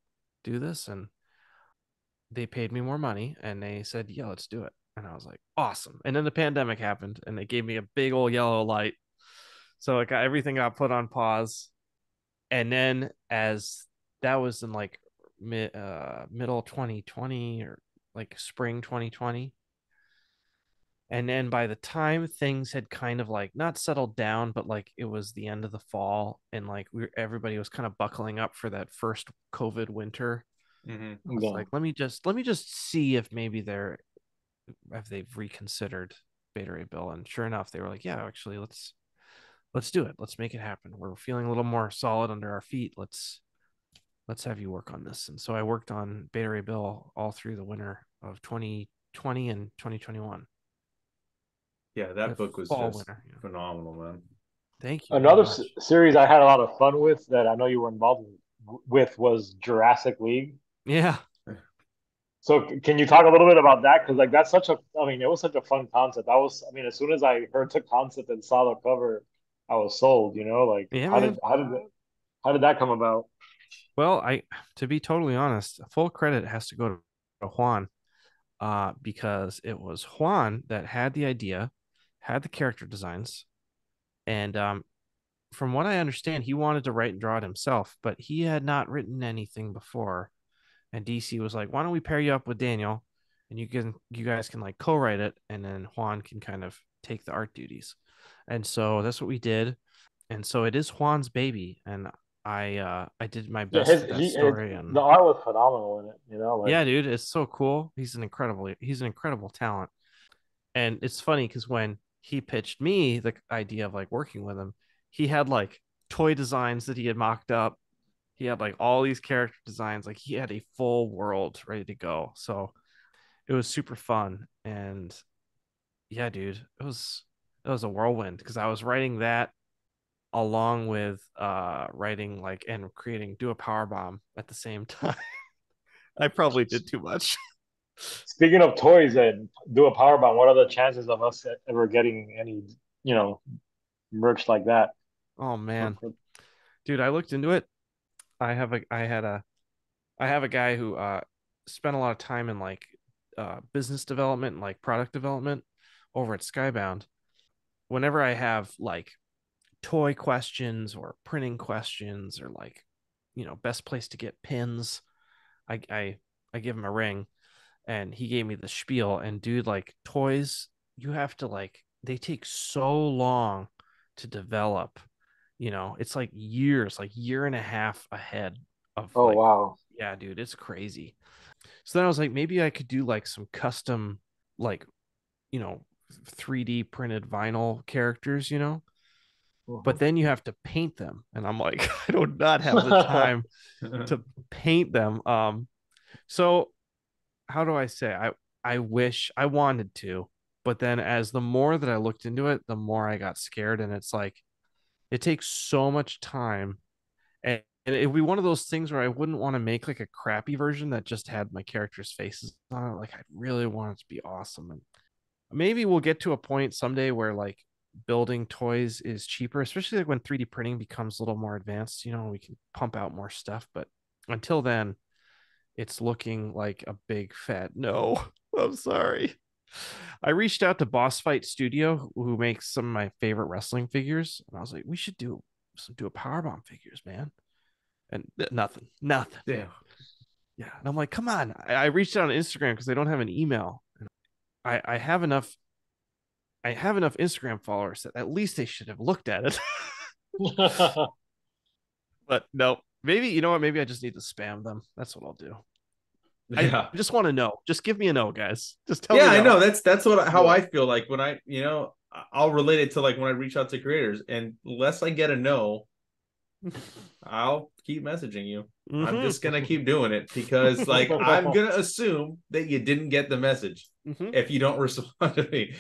do this?" And they paid me more money, and they said, "Yeah, let's do it." And I was like, "Awesome!" And then the pandemic happened, and they gave me a big old yellow light, so everything got put on pause. And then as that was in like middle 2020 or like spring 2020, and then by the time things had kind of like not settled down, but like it was the end of the fall, and like everybody was kind of buckling up for that first COVID winter. Mm-hmm. I was Yeah. like, let me just see if maybe if they've reconsidered Beta Ray Bill. And sure enough, they were like, yeah, actually, let's do it. Let's make it happen. We're feeling a little more solid under our feet. Let's have you work on this. And so I worked on Beta Ray Bill all through the winter of 2020 and 2021. Yeah, that The book was fall just winter. phenomenal, man. Thank you very Another much. series I had a lot of fun with that I know you were involved with was Jurassic League. Yeah. So can you talk a little bit about that? Because like that's such a, I mean, it was such a fun concept. I mean, as soon as I heard the concept and saw the cover, I was sold. You know, like Yeah, man. how did that come about? Well, to be totally honest, full credit has to go to Juan, because it was Juan that had the idea, had the character designs, and from what I understand, he wanted to write and draw it himself, but he had not written anything before. And DC was like, "Why don't we pair you up with Daniel, and you guys can like co-write it, and then Juan can kind of take the art duties." And so that's what we did. And so it is Juan's baby, and I did my Yeah, best with that story. the And art was phenomenal in it. You know, like yeah, dude, it's so cool. He's an incredible talent. And it's funny because when he pitched me the idea of like working with him, he had like toy designs that he had mocked up. He had like all these character designs, like he had a full world ready to go. So it was super fun. And yeah, dude, it was a whirlwind because I was writing that along with writing like and creating Do a Powerbomb at the same time. I probably did too much. speaking of toys and do a power bomb, what are the chances of us ever getting any, you know, merch like that? Oh For, man, for, dude, I looked into it. I have a guy who spent a lot of time in like business development and like product development over at Skybound. Whenever I have like toy questions or printing questions or like, best place to get pins, I I, I give him a ring, and he gave me the spiel. And dude, like toys, you have to like they take so long to develop. It's like years, like year and a half ahead of oh like, wow. yeah, dude, it's crazy. So then I was like, maybe I could do like some custom, like, you know, 3D printed vinyl characters. But Mhm. then you have to paint them. And I'm like, I do not have the time to paint them. So how do I say? I wish I wanted to, but then as the more that I looked into it, the more I got scared. And it's like it takes so much time. And it'd be one of those things where I wouldn't want to make like a crappy version that just had my characters' faces on it. Like I really want it to be awesome. And maybe we'll get to a point someday where like building toys is cheaper, especially like when 3D printing becomes a little more advanced, we can pump out more stuff. But until then, it's looking like a big fat no. I'm sorry. I reached out to Boss Fight Studio, who makes some of my favorite wrestling figures, and I was like, we should do a powerbomb figures, man. And nothing. Damn. Yeah, and I'm like, come on. I reached out on Instagram because they don't have an email. I have enough. I have enough Instagram followers that at least they should have looked at it. But no, maybe you know what? Maybe I just need to spam them. That's what I'll do. I Yeah. just want to know. Just give me a no, guys. Just tell Yeah, me I no. know. That's how Yeah. I feel like when I'll relate it to like when I reach out to creators, and unless I get a no, I'll keep messaging you. I'm Mm-hmm. just gonna keep doing it because like I'm gonna assume that you didn't get the message Mm-hmm. if you don't respond to me,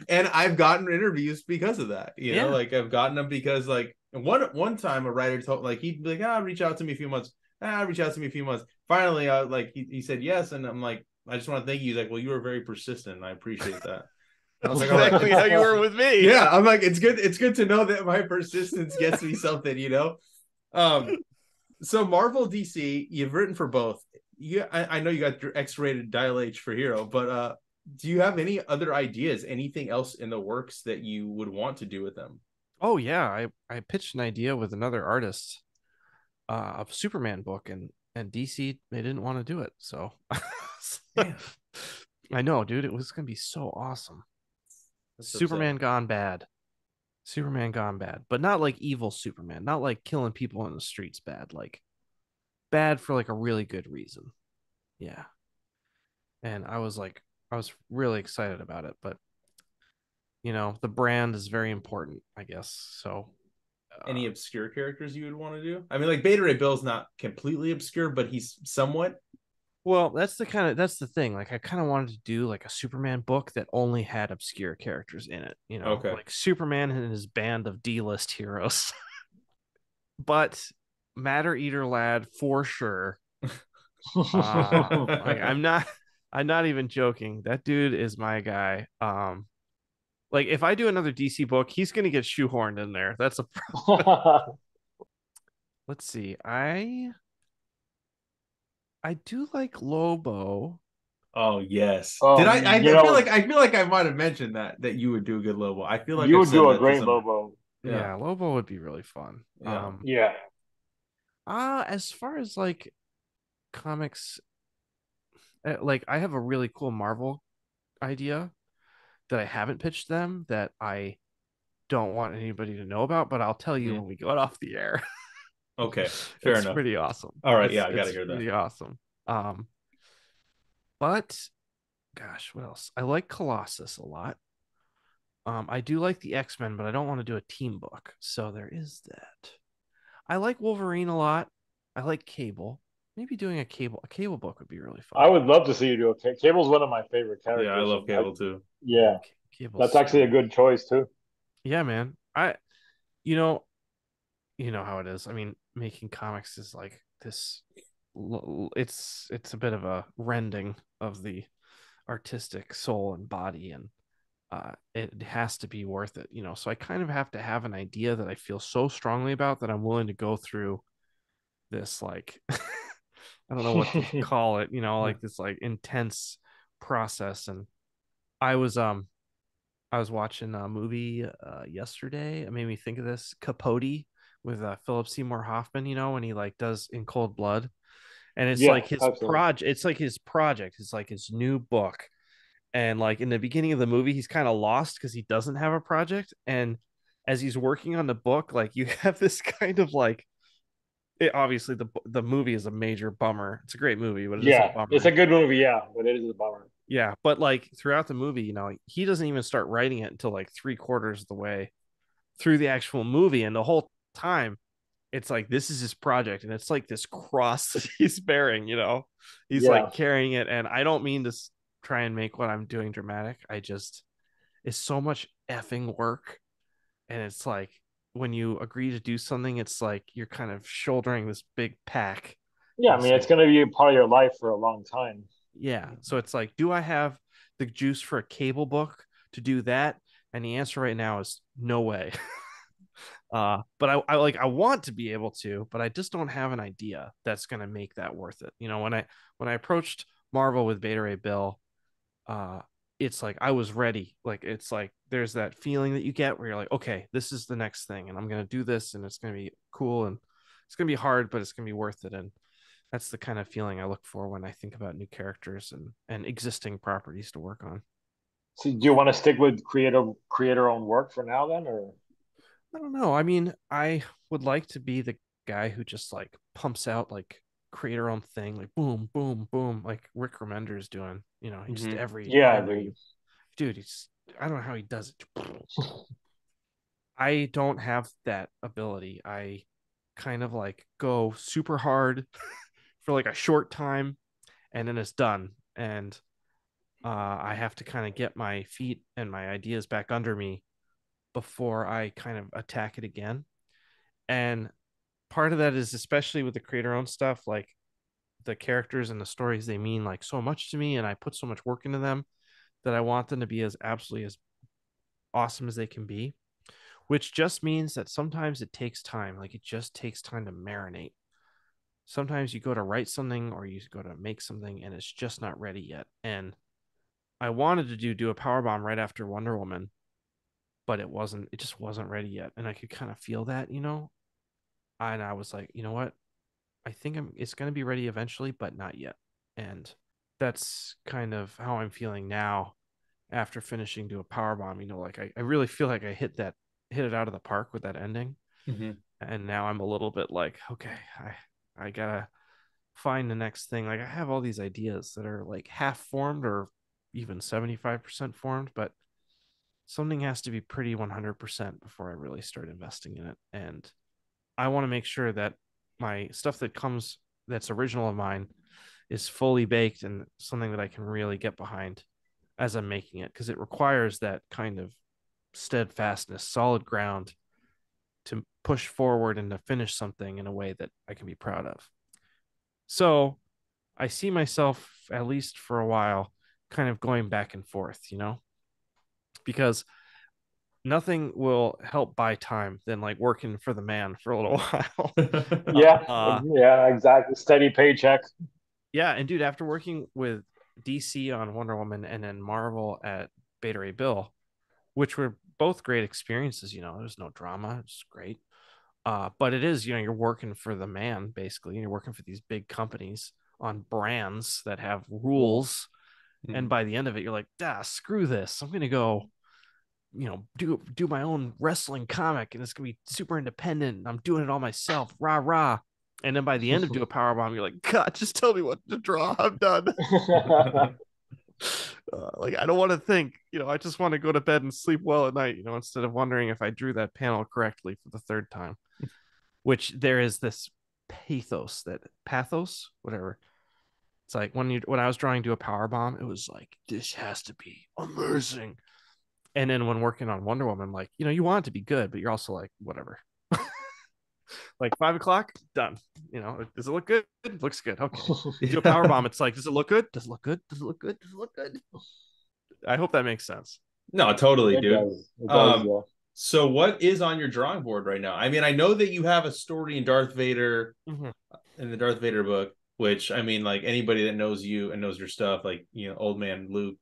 and I've gotten interviews because of that, Yeah. like I've gotten them because like one time a writer told like he'd be like, reach out to me a few months. Reach out to me a few months. Finally, like he said yes, and I'm like, I just want to thank you. He's like, well, you were very persistent, and I appreciate that. I was That's like, all right, exactly how you were with me. yeah, I'm like, it's good to know that my persistence gets me something. Um, so Marvel DC, you've written for both. I know you got your X-rated Dial H for Hero, but do you have any other ideas, anything else in the works that you would want to do with them? Oh yeah, I pitched an idea with another artist of Superman book, and DC they didn't want to do it. So Damn, I know, dude, it was gonna be so awesome. that's Superman upsetting. gone bad. Superman gone bad, but not like evil Superman, not like killing people in the streets bad, like bad for like a really good reason. Yeah. And I was really excited about it, but the brand is very important, I guess. So, Any uh, obscure characters you would want to do? I mean, like Beta Ray Bill's not completely obscure, but he's somewhat. well, that's the thing. Like, I kind of wanted to do like a Superman book that only had obscure characters in it, Okay. like Superman and his band of D-list heroes. But Matter Eater Lad for sure. Like I'm not even joking. That dude is my guy. Like if I do another DC book, he's gonna get shoehorned in there. That's a let's see. I do like Lobo. Oh yes. Did Oh, I feel like I might have mentioned that you would do a good Lobo. I feel like you I've would said do a that to great some. Lobo. Yeah. Yeah, Lobo would be really fun. Yeah. Yeah. As far as like comics, like I have a really cool Marvel idea that I haven't pitched them that I don't want anybody to know about, but I'll tell you Mhm. when we get off the air. Okay. Fair It's enough. pretty awesome. All right. It's Yeah, I gotta it's hear that. pretty awesome. Um, but gosh, what else? I like Colossus a lot. I do like the X-Men, but I don't want to do a team book. So there is that. I like Wolverine a lot. I like Cable. Maybe doing a cable book would be really I fun. would love to see you do it. Cable's one of my favorite Yeah, I characters, love and I, Cable too. yeah, Cable's that's actually a sweet. good choice too. Yeah, man. You know, you know how it is. I mean, making comics is like this. It's a bit of a rending of the artistic soul and body, and it has to be worth it. So I kind of have to have an idea that I feel so strongly about that I'm willing to go through this like I don't know what to call it, like this like intense process. And I was um I was watching a movie yesterday. It made me think of this Capote with Philip Seymour Hoffman, when he like does In Cold Blood. And it's Yeah, like his absolutely. project, it's like his project, it's like his new book. And like in the beginning of the movie, he's kind of lost because he doesn't have a project. And as he's working on the book, like you have this kind of like obviously the movie is a major bummer. It's a great movie, but it is a Yeah, it's a bummer. good movie. Yeah, but it is a bummer. Yeah, but like throughout the movie, he doesn't even start writing it until like three-quarters of the way through the actual movie, and the whole time it's like this is his project, and it's like this cross that he's bearing. He's Yeah, like carrying it, and I don't mean to try and make what I'm doing dramatic. I just it's so much effing work, and it's like when you agree to do something, it's like you're kind of shouldering this big pack, yeah. and I mean, so it's gonna be a part of your life for a long time. yeah, so it's like, do I have the juice for a cable book to do that? And the answer right now is no way. But I want to be able to, but I just don't have an idea that's gonna make that worth it. When I approached Marvel with Beta Ray Bill, uh, it's like I was ready. Like it's like there's that feeling that you get where you're like, okay, this is the next thing, and I'm gonna do this, and it's gonna be cool, and it's gonna be hard, but it's gonna be worth it. And that's the kind of feeling I look for when I think about new characters and existing properties to work on. So, do you want to stick with creator own work for now, then, or I don't know. I mean, I would like to be the guy who just like pumps out like creator own thing, like boom, boom, boom, like Rick Remender is doing. He just Hmm. every yeah, dude? dude. I don't know how he does it. I don't have that ability. kind of like go super hard for like a short time and then it's done. And I have to kind of get my feet and my ideas back under me before I kind of attack it again. And part of that is especially with the creator owned stuff, like the characters and the stories, they mean like so much to me, and I put so much work into them that I want them to be as absolutely as awesome as they can be, which just means that sometimes it takes time. Like it just takes time to marinate. Sometimes you go to write something or you go to make something and it's just not ready yet. And I wanted to do a power bomb right after Wonder Woman, but it just wasn't ready yet. And I could kind of feel that, and I was like, you know what? I think it's going to be ready eventually, but not yet. And that's kind of how I'm feeling now after finishing Do a Power Bomb. Like I really feel like I hit it out of the park with that ending. Mm-hmm. And now I'm a little bit like, okay, I gotta find the next thing. Like I have all these ideas that are like half formed or even 75% formed, but something has to be pretty 100% before I really start investing in it. And I want to make sure that my stuff that's original of mine is fully baked and something that I can really get behind as I'm making it, because it requires that kind of steadfastness, solid ground to push forward and to finish something in a way that I can be proud of. So I see myself, at least for a while, kind of going back and forth, because nothing will help buy time than like working for the man for a little while. Yeah, uh, yeah, exactly. Steady paycheck. yeah, and dude, after working with DC on Wonder Woman and then Marvel at Beta Ray Bill, which were both great experiences, there's no drama, it's great. But it is, you're working for the man basically, and you're working for these big companies on brands that have Yeah. rules. And by the end of it, you're like, screw this. I'm gonna go, do my own wrestling comic, and it's gonna be super independent. And I'm doing it all myself, rah rah. And then by the end of Do a Power Bomb, you're like, God, just tell me what to draw. I'm done. Like I don't want to think, I just want to go to bed and sleep well at night, instead of wondering if I drew that panel correctly for the third time. Which there is this pathos, whatever. It's like when I was drawing Do a Power Bomb, it was like this has to be amazing. And then when working on Wonder Woman, like you want it to be good, but you're also like whatever. Like 5 o'clock, done. Does it look good? It looks good. Okay. Do a Power Bomb. It's like, does it look good? Does it look good? Does it look good? Does it look good? I hope that makes sense. No, totally, It dude. does. It does, yeah. So what is on your drawing board right now? I mean, I know that you have a story in Darth Vader in the Darth Vader book, which I mean, like anybody that knows you and knows your stuff, like old man Luke.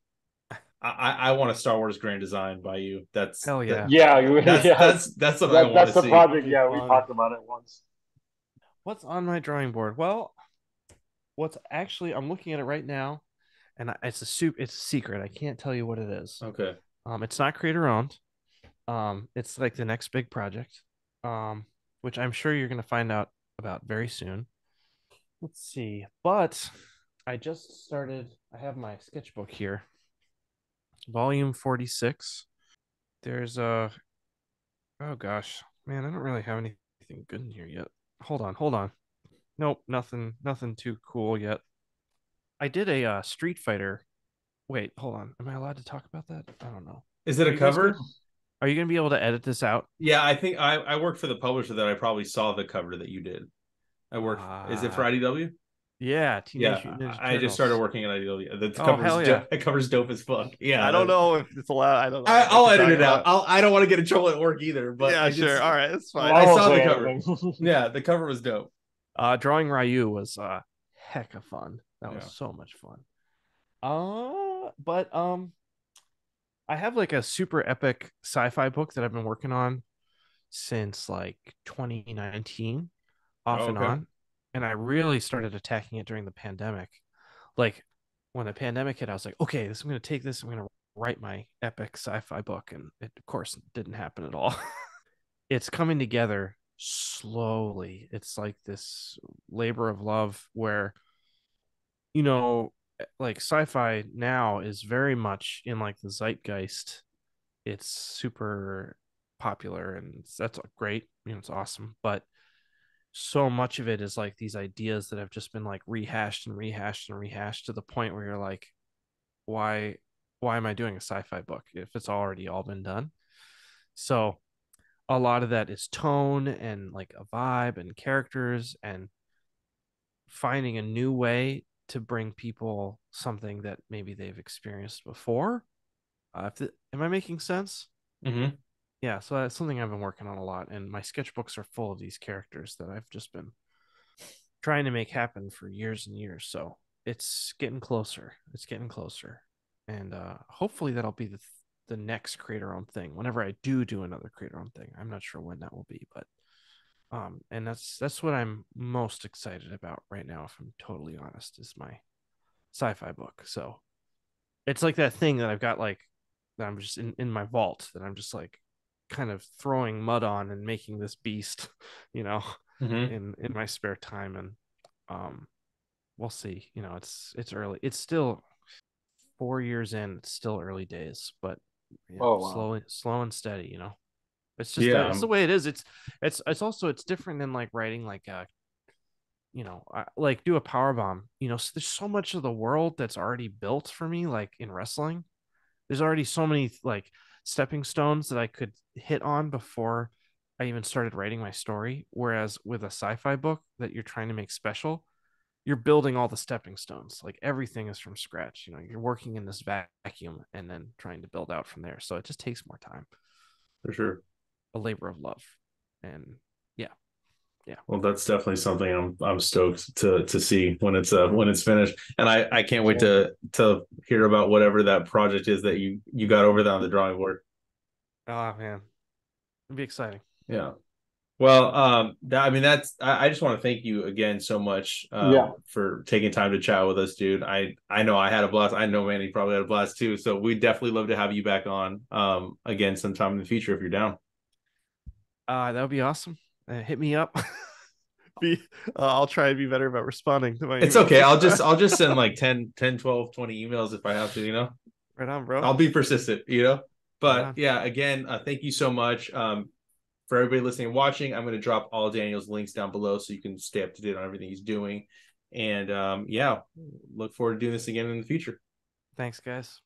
I want a Star Wars Grand Design by you. Hell yeah. Yeah, yeah. That's what I want That's to the see. project. Yeah, we talked about it once. What's on my drawing board? Well, I'm looking at it right now, and it's a secret. I can't tell you what it is. Okay. It's not creator owned. It's like the next big project, which I'm sure you're gonna find out about very soon. Let's see. But I just started. I have my sketchbook here, volume 46. There's a. Oh gosh, man, I don't really have anything good in here yet. Hold on. Nope, nothing too cool yet. I did a Street Fighter. Wait, hold on. Am I allowed to talk about that? I don't know. Is it a cover? Are you gonna be able to edit this out? Yeah, I think I worked for the publisher that I probably saw the cover that you did. I work. Is it for IDW? Yeah, Teenage Yeah, Mutant Ninja I just Turtles. started working at IDW. The Oh, hell yeah. It covers dope as fuck. Yeah, I don't know if it's allowed. I don't know. I'll edit it out. I don't want to get in trouble at work either. But yeah, sure. All right, that's fine. I I won't saw the say cover. anything. Yeah, the cover was dope. Drawing Ryu was heck of fun. That was Yeah. so much fun. But I have like a super epic sci-fi book that I've been working on since like 2019, off and okay. on. And I really started attacking it during the pandemic. Like when the pandemic hit, I was like, okay, I'm going to take this. I'm going to write my epic sci-fi book. And it, of course, didn't happen at all. It's coming together slowly. It's like this labor of love where, like sci-fi now is very much in like the zeitgeist. It's super popular and that's great. It's awesome. But so much of it is like these ideas that have just been like rehashed and rehashed and rehashed to the point where you're like, why am I doing a sci-fi book if it's already all been done? So a lot of that is tone and like a vibe and characters and finding a new way to bring people something that maybe they've experienced before. Am I making sense? Mm-hmm. Yeah, so that's something I've been working on a lot, and my sketchbooks are full of these characters that I've just been trying to make happen for years and years. So it's getting closer. It's getting closer, and hopefully that'll be the next creator owned thing. Whenever I do another creator owned thing, I'm not sure when that will be, but and that's what I'm most excited about right now. If I'm totally honest, is my sci-fi book. So it's like that thing that I've got like that I'm just in my vault that I'm just like kind of throwing mud on and making this beast, you know, Mm-hmm. in my spare time. And um we'll see. It's early. It's still 4 years in. It's still early days, but Oh wow. slow and steady. It's just Yeah. it's the way it is. It's also it's different than like writing like like do a power bomb. So there's so much of the world that's already built for me, like in wrestling. There's already so many like stepping stones that I could hit on before I even started writing my story. Whereas with a sci-fi book that you're trying to make special, you're building all the stepping stones. Like everything is from scratch. You're working in this vacuum and then trying to build out from there. So it just takes more time. For sure. A labor of love. And yeah, yeah. Well, that's definitely something I'm stoked to see when it's finished, and I can't wait Sure. to hear about whatever that project is that you got over there on the drawing board. Oh man, it'd be exciting. Yeah. Well, I mean, I just want to thank you again so much Yeah. for taking time to chat with us, dude. I know I had a blast. I know Manny probably had a blast too. So we definitely love to have you back on again sometime in the future if you're down. That would be awesome. Hit me up. be I'll try to be better about responding to my It's emails okay. this time. I'll just send like 10, 12, 20 emails if I have to, Right on, bro. I'll be persistent. Right But on. yeah, again, thank you so much. For everybody listening and watching, I'm going to drop all Daniel's links down below so you can stay up to date on everything he's doing. And yeah, look forward to doing this again in the future. Thanks, guys.